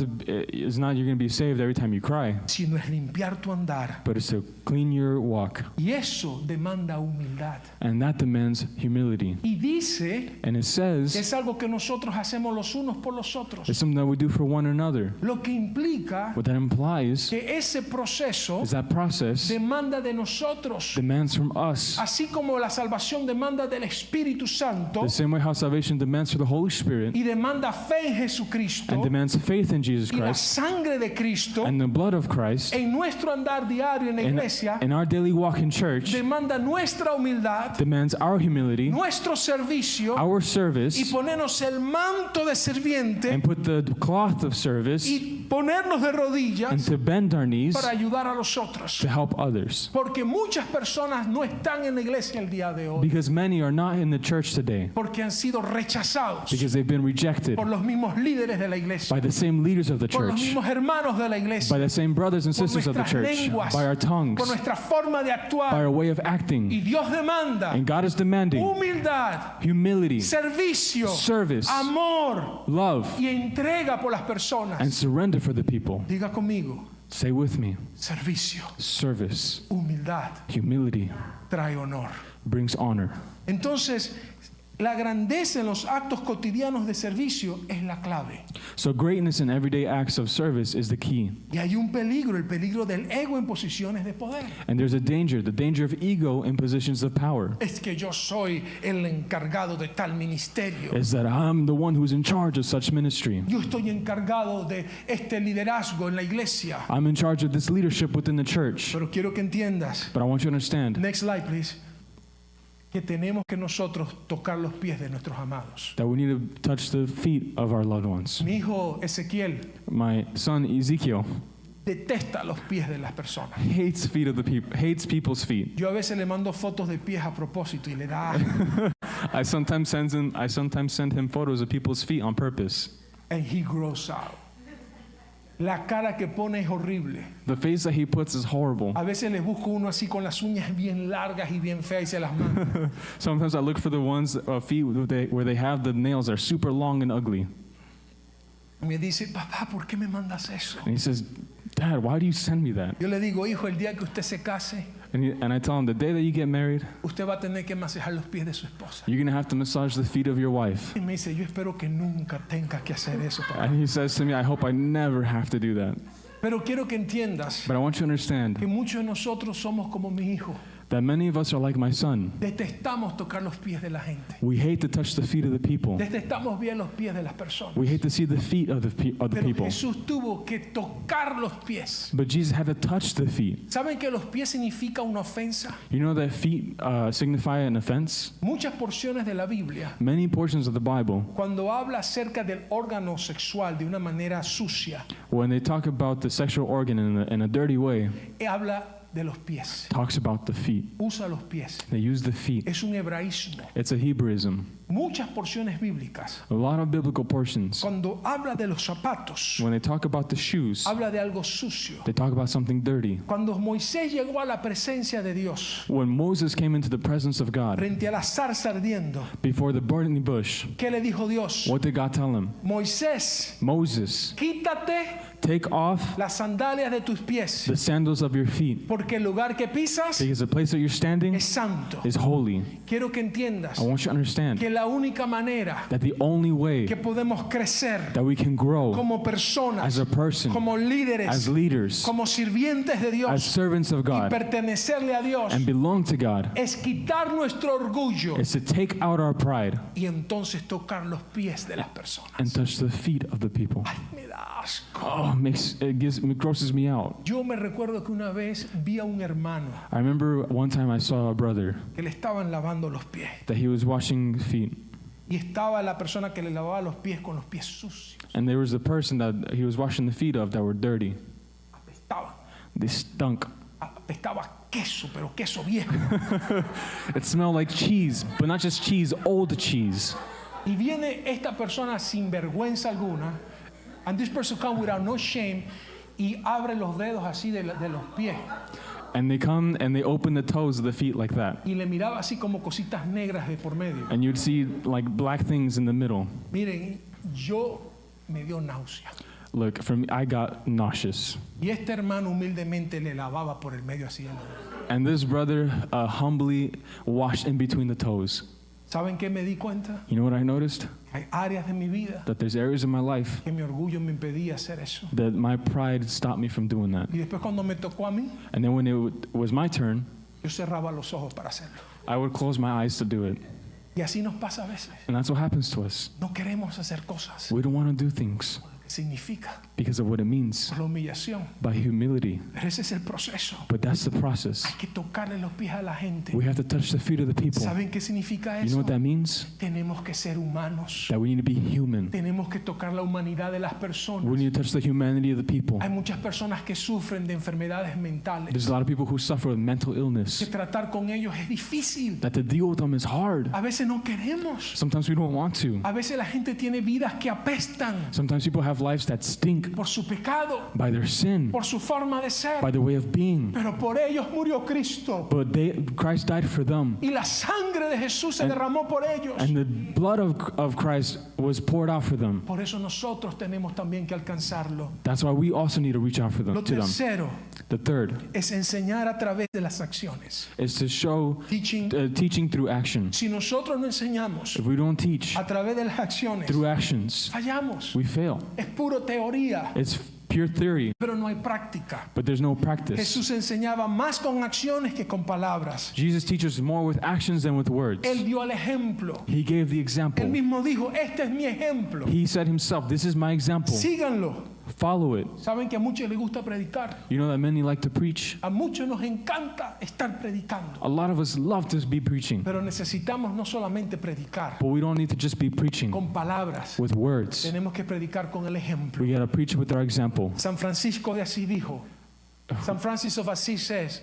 you're going to be saved every time you cry, sino es limpiar tu andar. but it's to clean your walk. Y eso demanda humildad. And that demands humility. Y dice And it que says es algo que nosotros hacemos los unos por los otros. it's something that we do for one another. Lo que implica What that implies que ese proceso is that process demanda de nosotros, demands from us. así como la salvación demanda del Espíritu Santo The same way how salvation demands for the Holy Spirit y demanda fe en Jesucristo and demands faith in Jesus y la Christ sangre de Cristo and the blood of Christ en nuestro andar diario en la iglesia, in our daily walk in church demanda nuestra humildad, demands our humility, nuestro servicio, our y service, ponernos el manto de sirviente and put the cloth of service y ponernos de and rodillas to bend our knees para ayudar a los otros. to help others. Porque muchas personas no están en la iglesia el día de hoy Because many are not in the church today porque han sido rechazados because they've been rejected por los mismos líderes de la iglesia, by the same leaders of the por los church, mismos hermanos de la by iglesia, the same brothers and por sisters of the nuestras church, lenguas, by our tongues, por nuestra forma de by actuar. our way of Y acting. Dios demanda And God is demanding humildad, humility, servicio, service, amor love, y entrega por las and personas. surrender for the people. Diga conmigo, Say with me, servicio, service, humildad, humility trae honor. brings honor. Entonces, la grandeza en los actos cotidianos de servicio es la clave. So greatness in everyday acts of service is the key. Y hay un peligro, el peligro del ego en posiciones de poder. And there's a danger, the danger of ego in positions of power. Es que yo soy el encargado de tal ministerio. Is that I'm the one who's in charge of such ministry. Yo estoy encargado de este liderazgo en la iglesia. I'm in charge of this leadership within the church. Pero quiero que entiendas. But I want you to understand Next slide, please. Que tenemos que nosotros tocar los pies de nuestros amados. that we need to touch the feet of our loved ones. Mi hijo Ezequiel My son Ezekiel detesta los pies de las personas. hates people's feet. Yo a veces le mando fotos de pies a propósito y le da I sometimes send him photos of people's feet on purpose. and he grows out. La cara que pone es horrible. The face that he puts is horrible. A veces les busco uno así con las uñas bien largas y bien feas y se las mando. Sometimes I look for the ones feet where they have the nails are super long and ugly. Y me dice, papá, ¿por qué me mandas eso? And he says, Dad, why do you send me that? Yo le digo, hijo, el día que usted se case, And I tell him, the day that you get married, usted va a tener que masajar los pies de su esposa. you're going to have to massage the feet of your wife. Y me dice, yo espero que nunca tenga que hacer eso, papá. And he says to me, I hope I never have to do that. Pero quiero que entiendas But I want you to understand que muchos de nosotros somos como mi hijo. that many of us are like my son. Detestamos tocar los pies de la gente. We hate to touch the feet of the people. Detestamos ver los pies de las personas. We hate to see the feet of the Pero people. Jesús tuvo que tocar los pies. But Jesus had to touch the feet. ¿Saben que los pies significa una ofensa? You know that feet signify an offense? Muchas porciones de la Biblia, Many portions of the Bible, cuando habla acerca del órgano sexual de una manera sucia, when they talk about the sexual organ in a dirty way, habla de los pies. talks about the feet. Usa los pies. They use the feet. Es un hebraísmo. It's a Hebraism. Muchas porciones bíblicas, A lot of biblical portions, cuando habla de los zapatos, when they talk about the shoes, habla de algo sucio. they talk about something dirty. Cuando Moisés llegó a la presencia de Dios, When Moses came into the presence of God, frente a la zarza ardiendo, before the burning bush, ¿qué le dijo Dios? what did God tell him? Moisés, Moses, quítate take off las sandalias de tus pies, the sandals of your feet, porque el lugar que pisas because the place that you're standing es santo. is holy. Quiero que entiendas I want you to understand que la única manera that the only way que podemos crecer that we can grow como personas, as a person, como as líderes, leaders, como sirvientes de as Dios servants of y God, pertenecerle a Dios, and belong to God, es quitar nuestro orgullo is to take out our pride y entonces tocar los pies de las personas. and touch the feet of the people. Ay, me da asco. Oh, it grosses me out. Yo me recuerdo que una vez vi a un hermano I remember one time I saw a brother que le estaban lavando los pies that he was washing feet, Y estaba la persona que le lavaba los pies con los pies sucios. And there was the person that he was washing the feet of that were dirty. Apestaban. They stunk. Apestaba queso, pero queso viejo. It smelled like cheese, but not just cheese, old cheese. Y viene esta persona sin vergüenza alguna, and this person come without no shame, y abre los dedos así de los pies. And they come and they open the toes of the feet like that. Y le miraba así como cositas negras de por medio. And you'd see like black things in the middle. Miren, yo me dio náusea. Look, I got nauseous. Y este hermano humildemente le lavaba por el medio así. And this brother humbly washed in between the toes. ¿Saben qué me di cuenta? You know what I noticed? Hay áreas de mi vida That there's areas in my life que mi orgullo me impedía hacer eso. that my pride stopped me from doing that. Y después cuando me tocó a mí, And then when it was my turn, yo cerraba los ojos para hacerlo. I would close my eyes to do it. Y así nos pasa a veces. And that's what happens to us. No queremos hacer cosas. We don't want to do things Significa because of what it means, por la humillación. by humility. Pero ese es el proceso. But that's the process. Hay que tocarle los pies a la gente. We have to touch the feet of the people. ¿Saben qué significa You know eso? what that means? Tenemos que ser humanos. That we need to be human. Tenemos que tocar la humanidad de las We personas. need to touch the humanity of the people. Hay muchas personas que sufren de enfermedades mentales. There's a lot of people who suffer with mental Que illness. tratar con ellos es difícil. That to deal with them is hard. A veces no queremos. Sometimes we don't want to. A veces la gente tiene vidas que apestan Sometimes people have lives that stink por su pecado, by their sin, por su forma de ser. by the way of being. Pero por ellos murió Cristo. But Christ died for them. Y la sangre de Jesús se derramó por ellos. And the blood of Christ was poured out for them. Por eso nosotros tenemos también que alcanzarlo. That's why we also need to reach out for them, Lo to them. tercero The third es enseñar a través de las acciones. is to show Teaching. teaching through action. Si nosotros no enseñamos If we don't teach a través de las acciones, through actions, fallamos. we fail. Es puro teoría, It's pure theory, pero no hay práctica. but there's no practice. Jesús enseñaba más con acciones que con palabras. Jesus teaches more with actions than with words. Él dio el ejemplo. He gave the example. Él mismo dijo, este es mi ejemplo. He said himself, this is my example. Síganlo. Follow it. Saben que a muchos les gusta predicar. You know that many like to preach. A muchos nos encanta estar predicando. A lot of us love to be preaching, Pero necesitamos no solamente predicar but we don't need to just be preaching con palabras. with words. Tenemos que predicar con el ejemplo. We got to preach with our example. San Francisco de Asís dijo, San Francis of Assisi says,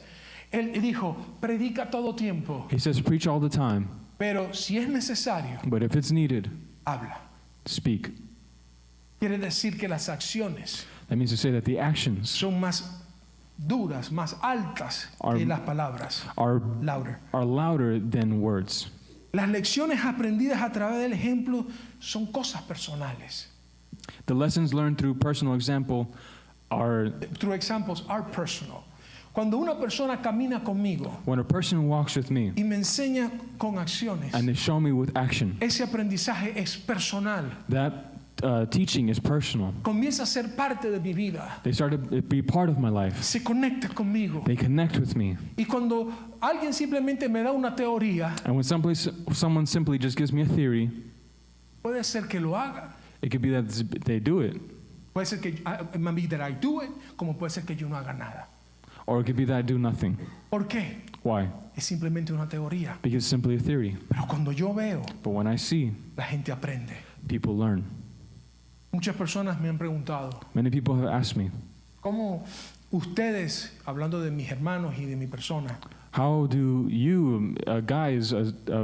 él dijo, predica todo tiempo, He says, preach all the time, pero si es necesario, but if it's needed, habla. speak. Quiere decir que las acciones That means to say that the actions son más duras, más altas que las palabras. are Louder. louder than words. Las lecciones aprendidas a través del ejemplo son cosas personales. The lessons learned through personal example are True examples are personal. Cuando una persona camina conmigo when a person walks with me y me enseña con acciones, and they show me with action. ese aprendizaje es personal. That teaching is personal. Comienza a ser parte de mi vida. They start to be part of my life. Se conecta conmigo. They connect with me. Y cuando alguien simplemente me da una teoría, And when someone simply just gives me a theory, puede ser que lo haga. it could be that they do it, Puede ser que it might be that I do it, como puede ser que yo no haga nada. or it could be that I do nothing. ¿Por qué? Why? Es simplemente una teoría. Because it's simply a theory. Pero cuando yo veo, But when I see, la gente aprende. people learn. Muchas personas me han preguntado, Many people have asked me, ¿cómo ustedes, hablando de mis hermanos y de mi persona, how do you guys,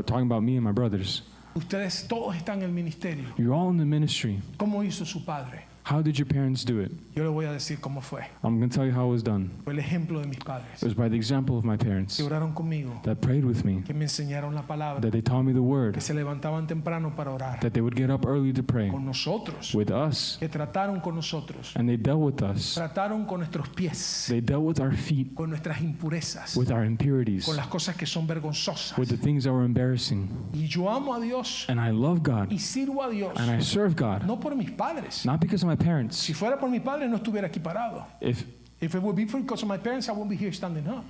talking about me and my brothers, ustedes todos están en el ministerio? you're all in the ministry. ¿Cómo hizo su padre? How did your parents do it? Yo le voy a decir cómo fue. I'm going to tell you how it was done. Fue el ejemplo de mis padres. It was by the example of my parents Que oraron conmigo, that prayed with me, que me enseñaron la palabra, that they taught me the word, que se levantaban temprano para orar that they would get up early to pray con nosotros, with us, que trataron con nosotros, and they dealt with us. trataron con nuestros pies, They dealt with our feet, con nuestras impurezas, with our impurities, con las cosas que son vergonzosas. with the things that were embarrassing. Y yo amo a Dios And I love God, y sirvo a Dios, and I serve God, no por mis padres. not because of my parents. Si fuera por mis padres no estuviera aquí parado. If If it would be because of my parents, I wouldn't be here standing up.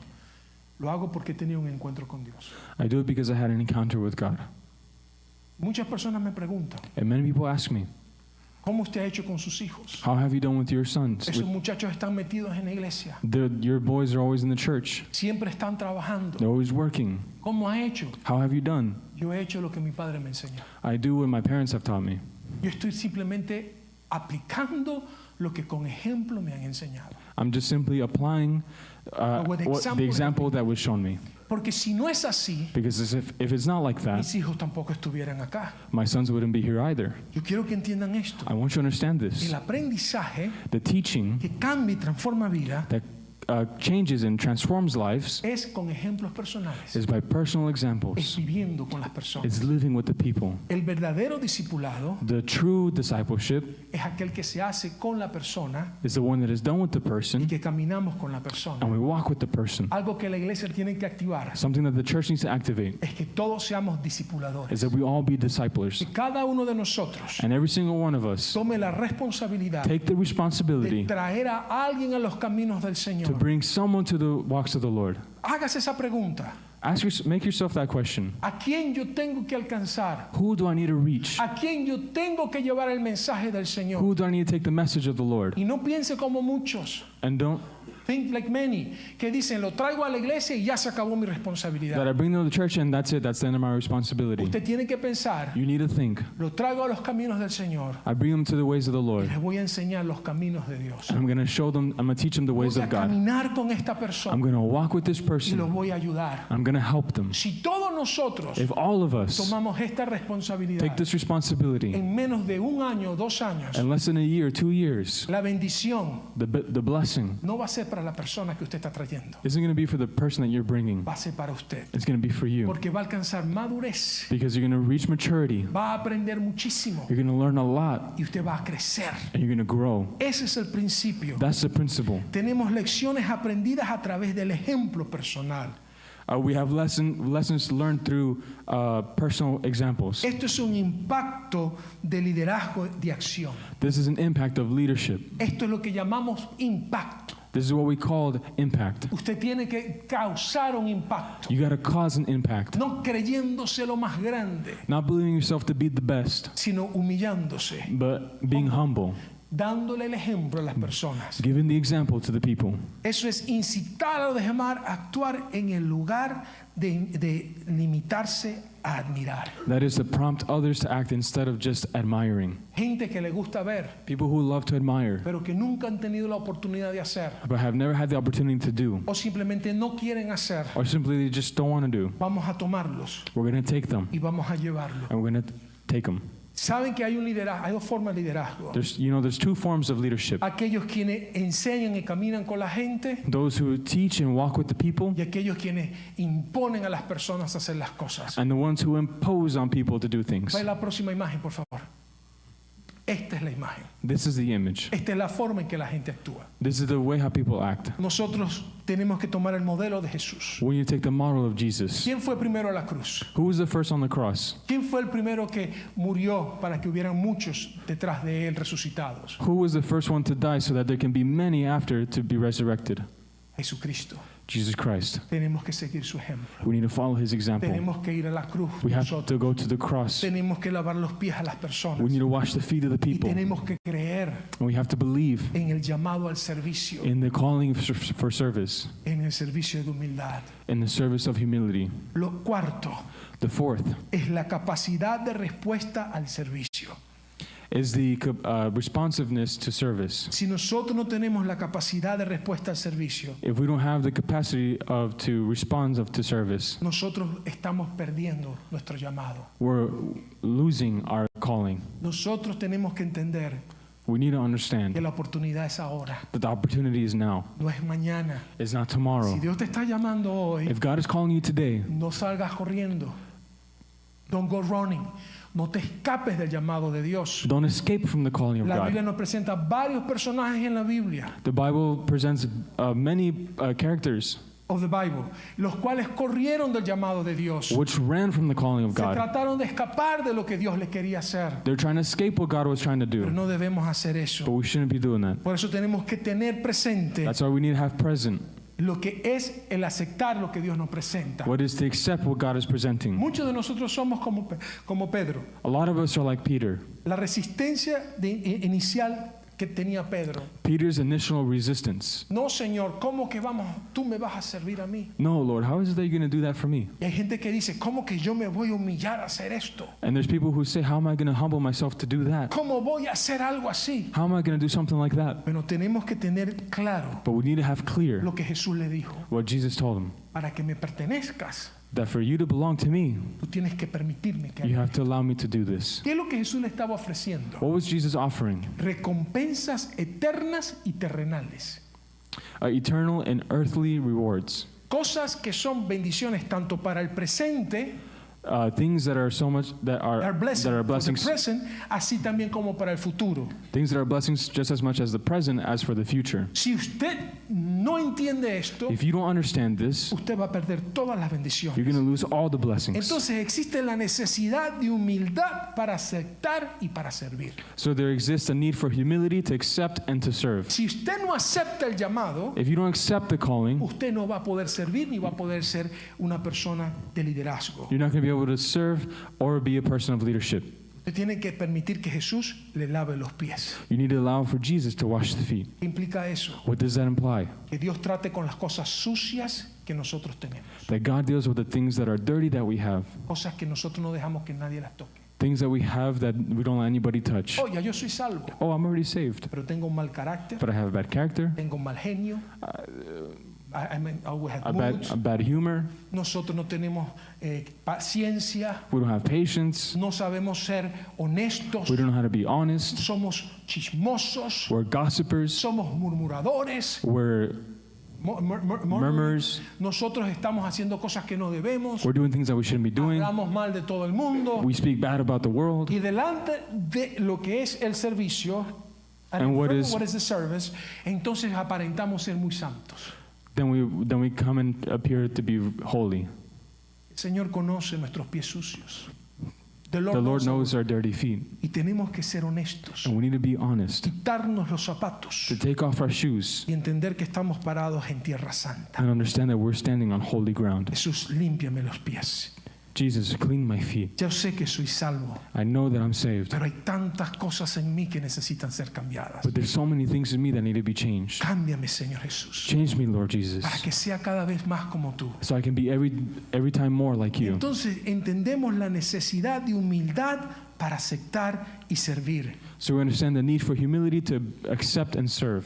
Lo hago porque he tenido un encuentro con Dios. I do it because I had an encounter with God. Muchas personas me preguntan, And many people ask me, ¿Cómo usted ha hecho con sus hijos? How have you done with your sons? Esos muchachos están metidos en la iglesia. Your boys are always in the church. Siempre están trabajando. They're always working. ¿Cómo ha hecho? How have you done? Yo he hecho lo que mi padre me enseñó. I do what my parents have taught me. Yo estoy simplemente aplicando lo que con ejemplo me han enseñado. I'm just simply applying the example that was shown me. Porque si no es así, Because if it's not like that, mis hijos tampoco estuvieran acá. my sons wouldn't be here either. Yo quiero que entiendan esto. I want you to understand this. El aprendizaje The teaching que cambia y transforma vida that changes and transforms lives es con ejemplos personales. is by personal Es examples. viviendo con las personas. It's living with the people. El verdadero discipulado The true discipleship es aquel que se hace con la persona is the one that is done with the y person, que caminamos con la persona. and we walk with the person. Algo que la iglesia tiene que activar Something that the church needs to activate es que todos seamos discipuladores. is that we all be disciplers. Que cada uno de nosotros And every single one of us tome la responsabilidad take the de responsibility traer a alguien a los caminos del to Señor. bring someone to the walks of the Lord. Hágase esa pregunta. Make yourself that question. ¿A quién yo tengo que alcanzar? Who do I need to reach? ¿A quién yo tengo que llevar el mensaje del Señor? Who do I need to take the message of the Lord? Y no piense como muchos. And don't Think like many, que dicen, lo traigo a la iglesia y ya se acabó mi responsabilidad. that I bring them to the church and that's it. That's the end of my responsibility. Usted tiene que pensar, You need to think. lo traigo a los caminos del Señor I bring them to the ways of the y Lord. les voy a enseñar los caminos de Dios. And I'm going to show them, I'm going to teach them the ways Voy a of God. caminar con esta I'm persona going to walk with this y los person. voy a ayudar. I'm going to help them. Si todos nosotros If all of us tomamos esta responsabilidad take this responsibility en menos de un año, 2 años, in less than a year, 2 years, la bendición the blessing no va a ser para la persona que usted está trayendo, isn't going to be for the person that you're bringing. va a ser para usted, It's going to be for you. porque va a alcanzar madurez, Because you're going to reach maturity. va a aprender muchísimo You're going to learn a lot. y usted va a crecer. And you're going to grow. Ese es el principio. That's the principle. Tenemos lecciones aprendidas a través del ejemplo personal. We have lessons learned through personal examples. Esto es un impacto de liderazgo de acción. This is an impact of leadership. Esto es lo que llamamos impacto. This is what we called impact. Usted tiene que causar un impacto, You got to cause an impact. no creyéndose lo más grande, Not believing yourself to be the best, sino humillándose, but being humble. dándole el ejemplo a las personas. Giving the example to the people. Eso es incitar a los demás a actuar en el lugar de limitarse a admirar. That is to prompt others to act instead of just admiring. Gente que le gusta ver, People who love to admire, pero que nunca han tenido la oportunidad de hacer, but have never had the opportunity to do, o simplemente no quieren hacer. or simply they just don't want to do. Vamos a tomarlos We're going to take them, y vamos a llevarlos. and we're going to take them. Saben que hay un liderazgo, hay 2 formas de liderazgo. There's 2 forms of leadership. Aquellos quienes enseñan y caminan con la gente, Those who teach and walk with the people, y aquellos quienes imponen a las personas a hacer las cosas. and the ones who impose on people to do things. Ve la próxima imagen, por favor. Esta es la imagen. This is the image. Esta es la forma en que la gente actúa. This is the way how people act. Nosotros tenemos que tomar el modelo de Jesús. We need to take the model of Jesus. ¿Quién fue primero a la cruz? Who was the first on the cross? ¿Quién fue el primero que murió para que hubieran muchos detrás de él resucitados? Who was the first one to die so that there can be many after to be resurrected? Jesucristo. Jesus Christ. Tenemos que seguir su ejemplo. We need to follow his example. Tenemos que ir a la cruz. We have Nosotros to go to the cross. tenemos que lavar los pies a las We personas. need to wash the feet of the Y people. tenemos que creer And we have to believe en el llamado al servicio, in the calling for service, en el servicio de humildad. in the service of humility. Lo cuarto The fourth es la capacidad de respuesta al servicio. is the responsiveness to service. Si nosotros no tenemos la capacidad de respuesta al servicio, If we don't have the capacity to respond to service, nosotros estamos perdiendo nuestro llamado. we're losing our calling. Nosotros tenemos que entender We need to que understand la oportunidad es ahora, that the opportunity is now. no es mañana. It's not tomorrow. Si Dios te está llamando hoy, If God is calling you today, no salgas corriendo. Don't go running. No te escapes del llamado de Dios. don't escape from the calling of La Biblia God. nos presenta varios personajes en la Biblia, The Bible presents many characters of the Bible, los cuales corrieron del llamado de Dios. which ran from the calling of Se God. trataron de escapar de lo que Dios les quería hacer, They're trying to escape what God was trying to pero do, no debemos hacer but eso. we shouldn't be doing that. Por eso tenemos que tener presente That's why we need to have present lo que es el aceptar lo que Dios nos presenta. What is to accept what God is presenting? Muchos de nosotros somos como Pedro. A lot of us are like Peter. La resistencia inicial que tenía Pedro. Peter's initial resistance. No, Señor, ¿cómo que tú me vas a servir a mí? No, Lord, how is it that you're going to do that for me? Y hay gente que dice, ¿cómo que yo me voy a humillar a hacer esto? And there's people who say, how am I going to humble myself to do that? ¿Cómo voy a hacer algo así? How am I going to do something like that? Pero tenemos que tener claro But we need to have clear lo que Jesús le dijo. what Jesus told him. Para que me pertenezcas, That for you to belong to me, tú tienes que permitirme que you haga. have to allow me to do this. ¿Qué es lo que Jesús le estaba ofreciendo? What was Jesus offering? Recompensas eternas y terrenales. Eternal and earthly rewards. Cosas que son bendiciones tanto para el presente, Things that are so much that are blessings for the blessings. present, así también como para el futuro. Things that are blessings just as much as the present as for the future. Si usted no entiende esto, If you don't understand this, usted va a perder todas las you're bendiciones. going to lose all the blessings. Entonces existe la necesidad de humildad para aceptar y para servir. So there exists a need for humility to accept and to serve. Si usted no acepta el llamado, If you don't accept the calling, usted no va a poder servir ni va a poder ser una persona de liderazgo. you're not going to be able to serve or be a person of leadership. Usted tiene que permitir que Jesús le lave los pies. You need to allow for Jesus to wash the feet. ¿Qué implica eso? What does that imply? Que Dios trate con las cosas sucias que nosotros tenemos. That God deals with the things that are dirty that we have. Cosas que nosotros no dejamos que nadie las toque. Things that we have that we don't let anybody touch. Oh, ya yo soy salvo, Oh, I'm already saved, pero tengo un mal carácter, but I have bad character, tengo un mal genio. I always have a moods. bad humor. Nosotros no tenemos paciencia, We don't have patience. no sabemos ser honestos, We don't know how to be honest. somos chismosos, We're gossipers. somos murmuradores, We're murmurers. nosotros estamos haciendo cosas que no debemos, We're doing things that we shouldn't be doing. hablamos mal de todo el mundo, We speak bad about the world. y delante de lo que es el servicio, And what is- the service, entonces aparentamos ser muy santos. Then we come and appear to be holy. El Señor conoce nuestros pies sucios. The The Lord knows knows our dirty feet, y tenemos que ser honestos, and we need to be honest. quitarnos los zapatos To take off our shoes y entender que estamos parados en tierra santa. and understand that we're standing on holy ground. Jesús, límpiame los pies. Jesus, clean my feet. Yo sé que soy salvo, I know that I'm saved, pero hay tantas cosas en mí que necesitan ser cambiadas. but there's so many things in me that need to be changed. Cámbiame, Señor Jesús, Change me, Lord Jesus, para que sea cada vez más como tú. so I can be every time more like you. Entonces entendemos la necesidad de humildad para aceptar y servir, So we understand the need for humility to accept and serve,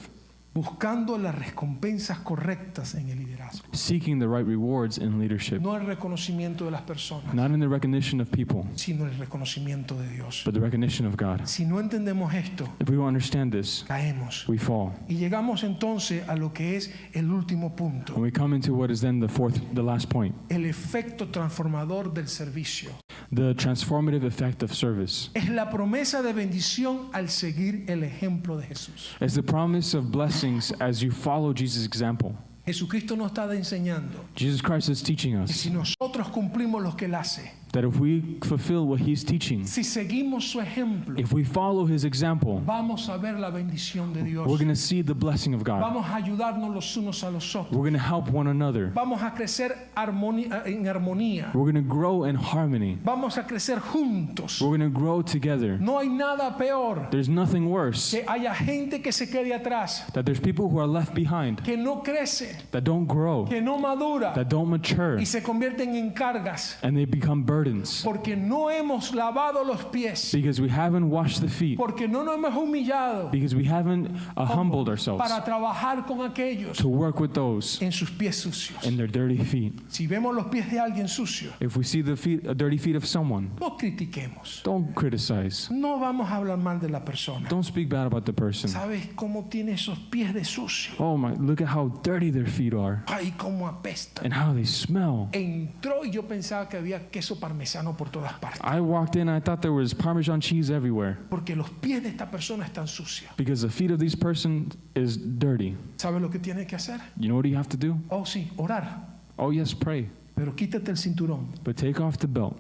buscando las recompensas correctas en el liderazgo, seeking the right rewards in leadership, no el reconocimiento de las personas, not in the recognition of people, sino el reconocimiento de Dios. but the recognition of God. Si no entendemos esto, If we don't understand this, caemos. we fall. Y llegamos entonces a lo que es el último punto, And we come into what is then the last point, el efecto transformador del servicio. the transformative effect of service. Es la promesa de bendición al seguir el ejemplo de Jesús. It's the promise of blessings as you follow Jesus' example. Jesucristo nos está enseñando Jesus Christ is teaching que si us nosotros cumplimos lo que Él hace, that if we fulfill what He's teaching, si seguimos su ejemplo, if we follow His example, vamos a ver la bendición de Dios. we're going to see the blessing of God. Vamos a ayudarnos los unos a los otros. We're going to help one another. Vamos a crecer en armonía. We're going to grow in harmony. Vamos a crecer juntos. We're going to grow together. No hay nada peor There's nothing worse que haya gente que se quede atrás, that there's people who are left behind, que no crece, that don't grow, que no madura that don't mature, y se convierten en cargas and they become burdens porque no hemos lavado los pies, because we haven't washed the feet, porque no nos hemos humillado because we haven't humbled ourselves para trabajar con aquellos to work with those en sus pies sucios. in their dirty feet. Si vemos los pies de alguien sucio, If we see the dirty feet of someone, no critiquemos. don't criticize. No vamos a hablar mal de la persona. Don't speak bad about the person. ¿Sabes cómo tiene esos pies de sucio? Oh my, look at how dirty their feet are Ay, cómo apesta. and how they smell. Entró y yo pensaba que había queso parmesano por todas partes, I walked in, I thought there was Parmesan cheese everywhere porque los pies de esta persona están sucios. because the feet of this person is dirty. ¿Sabes lo que tiene que hacer? You know what you have to do? Oh, sí, orar. Oh yes, pray. Pero quítate el cinturón But take off the belt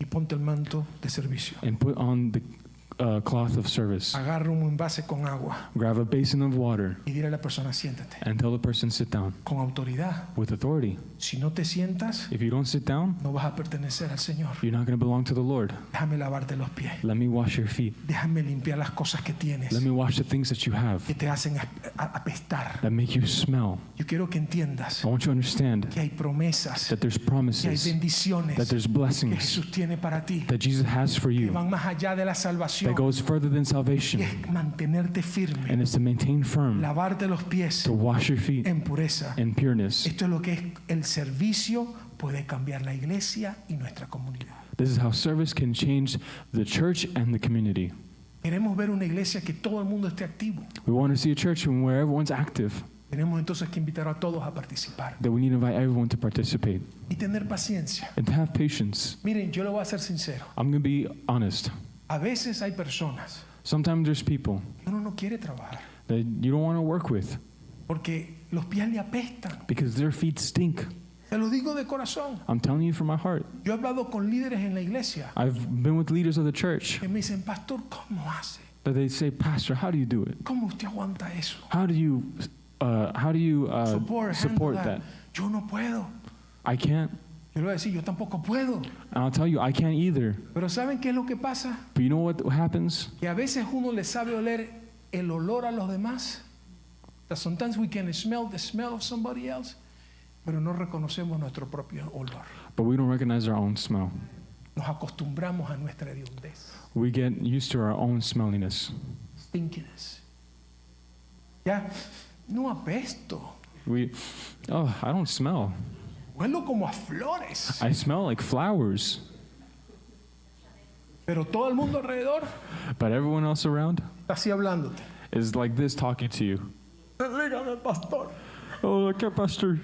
y ponte el manto de servicio. and put on the cloth of service. Agarra un envase con agua Grab a basin of water y dile a la persona, siéntate. and tell the person sit down Con autoridad. with authority. Si no te sientas, If you don't sit down, no vas a pertenecer al Señor. you're not going to belong to the Lord. Déjame lavarte los pies. Let me wash your feet. Déjame limpiar las cosas que tienes Let me wash the things that you have que te hacen apestar. that make you smell. Yo quiero que entiendas I want you to understand que hay promesas, that there's que hay promises, bendiciones that there's que blessings Jesús tiene para ti, that Jesus has for que you van más allá de la salvación. that goes further than Y salvation, es mantenerte firme, and it's to maintain firm, lavarte los pies to wash your feet en pureza. in pureness. Esto es lo que es el servicio, puede cambiar la iglesia y nuestra comunidad. This is how service can change the church and the community. Queremos ver una iglesia que todo el mundo esté activo. We want to see a church where everyone's active, Tenemos entonces que invitar a todos a participar that we need to invite everyone to participate y tener paciencia. and to have patience. Miren, yo le voy a ser sincero. I'm going to be honest. A veces hay personas Sometimes there's people que uno no quiere trabajar that you don't want to work with porque los pies le apestan. because their feet stink. Te lo digo de corazón. I'm telling you from my heart. Yo he hablado con líderes en la iglesia I've been with leaders of the church que me dicen, pastor, ¿cómo hace? that they say, Pastor, how do you do it? ¿Cómo usted aguanta eso? How do you Support, support handle that? Yo no puedo. I can't. Yo le voy a decir, yo tampoco puedo. And I'll tell you, I can't either. Pero ¿saben qué es lo que pasa? But you know what happens? Que a veces uno le sabe oler el olor a los demás. That sometimes we can smell the smell of somebody else, pero no reconocemos nuestro propio olor. But we don't recognize our own smell. Nos acostumbramos a nuestra hediondez, We get used to our own smelliness. stinkiness. Ya, no apesto. I don't smell. Huelo como a flores. I smell like flowers. Pero todo el mundo alrededor But everyone else around está así hablándote. is like this talking to you. Dígame, pastor. Oh, okay, Pastor.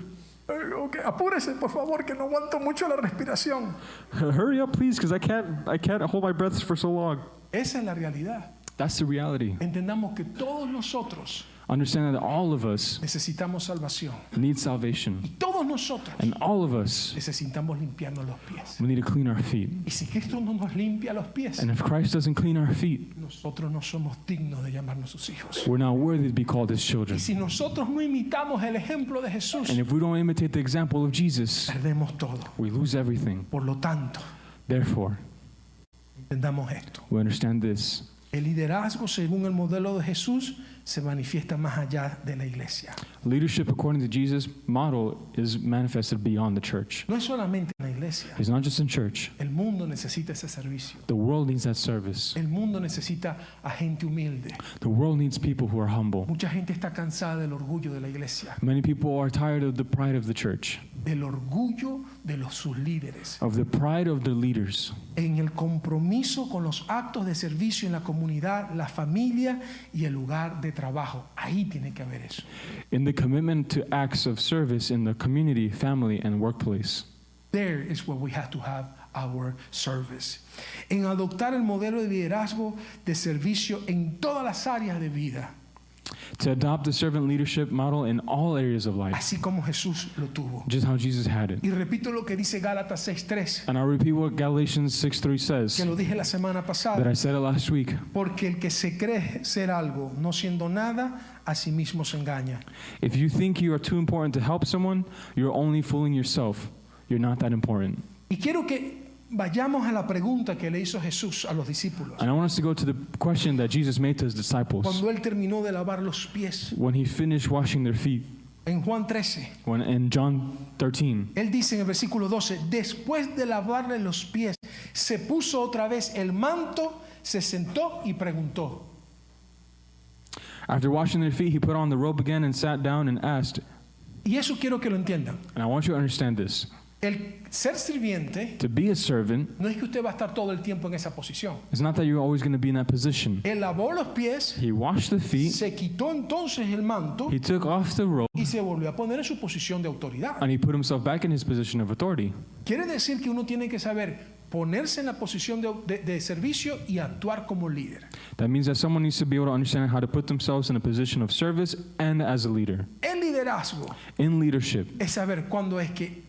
Okay, apúrese, por favor, que no aguanto mucho la respiración. Hurry up, please, because I can't hold my breath for so long. Esa es la realidad. That's the reality. Entendamos que todos nosotros Understand that all of us necesitamos salvación. need salvation. Y todos nosotros And all of us, necesitamos limpiarnos los pies. we need to clean our feet. Y si Cristo no nos limpia los pies, And if Christ doesn't clean our feet, nosotros no somos dignos de llamarnos sus hijos. we're not worthy to be called his children. Y si nosotros no imitamos el ejemplo de Jesús, And if we don't imitate the example of Jesus, perdemos todo. we lose everything. Por lo tanto, Therefore, entendamos esto. we understand this. El liderazgo, según el modelo de Jesús, se manifiesta más allá de la iglesia. Leadership according to Jesus' model is manifested beyond the church. No es solamente en la iglesia. It's not just in church. El mundo necesita ese servicio. The world needs that service. El mundo necesita a gente humilde. The world needs people who are humble. Mucha gente está cansada del orgullo de la iglesia, Many people are tired of the pride of the church, del orgullo de sus líderes, of the pride of the leaders, en el compromiso con los actos de servicio en la comunidad, la familia y el lugar de trabajo. Ahí tiene que haber eso. in the commitment to acts of service in the community, family, and workplace. There is where we have to have our service. En adoptar el modelo de liderazgo de servicio en todas las áreas de vida, To adopt the servant leadership model in all areas of life, así como Jesús lo tuvo. just how Jesus had it. Y repito lo que dice Gálatas 6:3, And I'll repeat what Galatians 6:3 says, que lo dije la semana that pasada. I said it last week. Porque el que se cree ser algo, no siendo nada, a sí mismo se engaña. If you think you are too important to help someone, you're only fooling yourself. You're not that important. Y quiero que vayamos a la pregunta que le hizo Jesús a los discípulos And I want us to go to the question that Jesus made to his disciples cuando él terminó de lavar los pies. when he finished washing their feet. En Juan 13, When in John 13, él dice en el versículo 12, después de lavarle los pies, se puso otra vez el manto, se sentó y preguntó. after washing their feet, he put on the robe again and sat down and asked, Y eso quiero que lo entiendan. and I want you to understand this, El ser sirviente to be a servant, no es que usted va a estar todo el tiempo en esa posición. it's not that you're always going to be in that position. Él lavó los pies, He washed the feet, se quitó entonces el manto he took off the robe, y se volvió a poner en su posición de autoridad. and he put himself back in his position of authority. Quiere decir que uno tiene que saber ponerse en la posición de servicio y actuar como líder. That means that someone needs to be able to understand how to put themselves in a position of service and as a leader. El liderazgo In leadership, es saber cuándo es que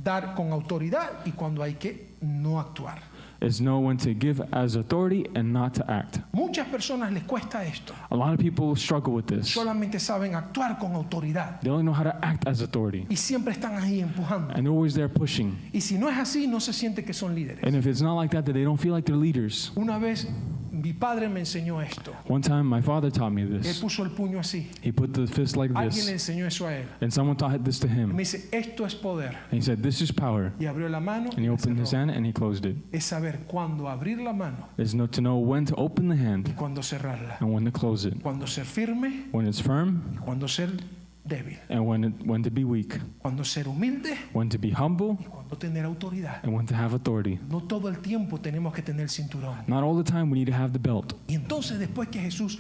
dar con autoridad y cuándo hay que no actuar. is know when to give as authority and not to act. Muchas personas les cuesta esto. A lot of people struggle with this. Solamente saben actuar con autoridad They only know how to act as authority. y siempre están ahí empujando. And they're always there pushing. Y si no es así, no se siente que son líderes. And if it's not like that, then they don't feel like they're leaders. Una vez mi padre me enseñó esto. One time, my father taught me Él this. puso el puño así. He put the fist like Alguien le this. enseñó eso a él. And someone taught this to Y him. me dice, esto es poder. And he said, this is power. Y abrió la mano And he y opened his cerró. hand and he closed it. Es saber cuándo abrir la mano It's to know when to open the y hand cuándo cerrarla. and when to close it. Cuándo ser firme When it's firm y cuándo ser débil. and when to be weak. Cuándo ser humilde When to be humble y cuándo tener autoridad. and when to have authority. No todo el tiempo tenemos que tener cinturón. Not all the time we need to have the belt. Y entonces después que Jesús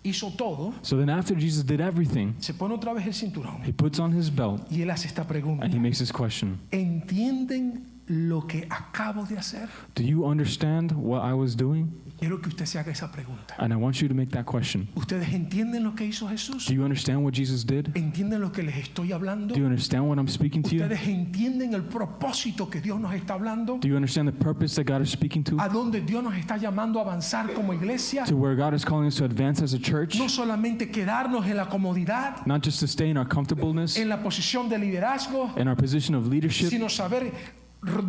hizo todo, So then after Jesus did everything, se pone otra vez el cinturón he puts on his belt y él hace esta pregunta. and he makes this question. ¿Entienden lo que acabo de hacer? Do you understand what I was doing? Quiero que usted se haga esa pregunta. And I want you to make that question. ¿Ustedes entienden lo que hizo Jesús? Do you understand what Jesus did? ¿Entienden lo que les estoy hablando? Do you understand what I'm speaking to you? ¿Ustedes entienden el propósito que Dios nos está hablando? Do you understand the purpose that God is speaking to? ¿A dónde Dios nos está llamando a avanzar como iglesia? To where God is calling us to advance as a church? No solamente quedarnos en la comodidad, Not just to stay in our comfortableness, en la posición de liderazgo, in our position of leadership, sino saber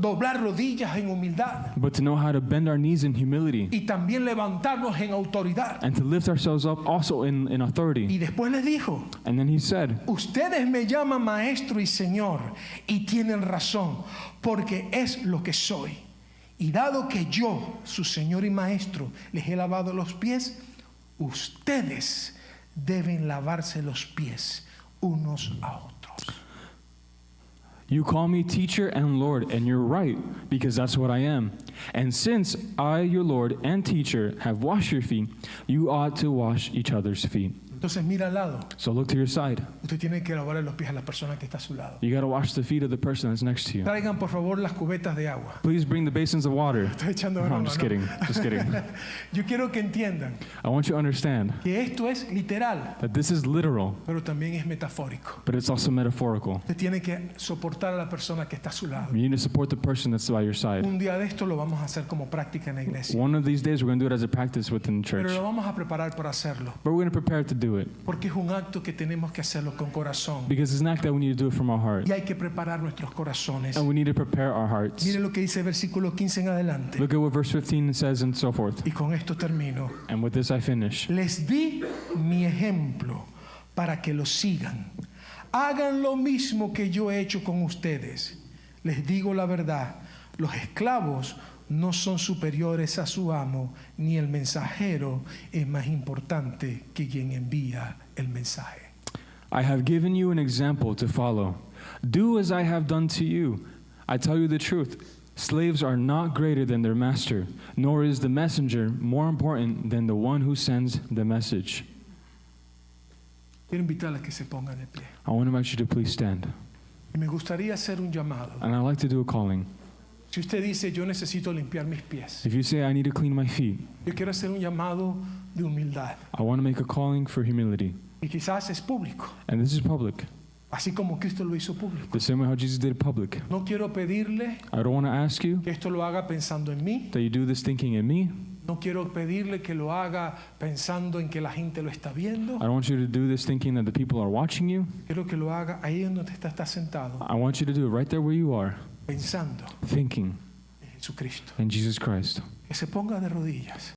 doblar rodillas en humildad but to know how to bend our knees in humility y también levantarnos en autoridad. and to lift ourselves up also in authority. Y después les dijo, And then he said, ustedes me llaman maestro y señor y tienen razón, porque es lo que soy. Y dado que yo, su señor y maestro, les he lavado los pies, ustedes deben lavarse los pies unos a otros. you call me teacher and Lord, and you're right, because that's what I am. And since I, your Lord and teacher, have washed your feet, you ought to wash each other's feet. Entonces mira al lado. So look to your side. Usted tiene que lavarle los pies a la persona que está a su lado. You got to wash the feet of the person that's next to you. Traigan por favor las cubetas de agua. Please bring the basins of water. Estoy echando No, I'm broma, just ¿no? kidding. Just kidding. Yo quiero que entiendan I want you to understand que esto es literal, that this is literal, pero también es metafórico. but it's also metaphorical. Usted tiene que soportar a la persona que está a su lado. You need to support the person that's by your side. Un día de esto lo vamos a hacer como práctica en la iglesia, One of these days, we're going to do it as a practice within the pero church. lo vamos a preparar para hacerlo, But we're going to prepare to do it porque es un acto que tenemos que hacerlo con corazón because it's an act that we need to do it from our heart. y hay que preparar nuestros corazones. And we need to prepare our hearts. Mire lo que dice versículo 15 en adelante, Look at what verse 15 says and so forth. y con esto termino. And with this, I finish. Les di mi ejemplo para que lo sigan. Hagan lo mismo que yo he hecho con ustedes. Les digo la verdad, los esclavos no son superiores a su amo, ni el mensajero es más importante que quien envía el mensaje. I have given you an example to follow. Do as I have done to you. I tell you the truth. Slaves are not greater than their master, nor is the messenger more important than the one who sends the message. Quiero invitarles a que se pongan de pie. I want to invite you to please stand. Y me gustaría hacer un llamado. And I'd like to do a calling. Si usted dice, yo necesito limpiar mis pies, If you say, I need to clean my feet, yo quiero hacer un llamado de humildad. I want to make a calling for humility. Y quizás es público, And this is public, así como Cristo lo hizo público. the same way how Jesus did it public. No quiero pedirle I don't want to ask you que esto lo haga pensando en mí. that you do this thinking in me. No quiero pedirle que lo haga pensando en que la gente lo está viendo. I don't want you to do this thinking that the people are watching you. Quiero que lo haga ahí donde está sentado, I want you to do it right there where you are, pensando thinking en Jesucristo. in Jesus Christ. Que se ponga de rodillas.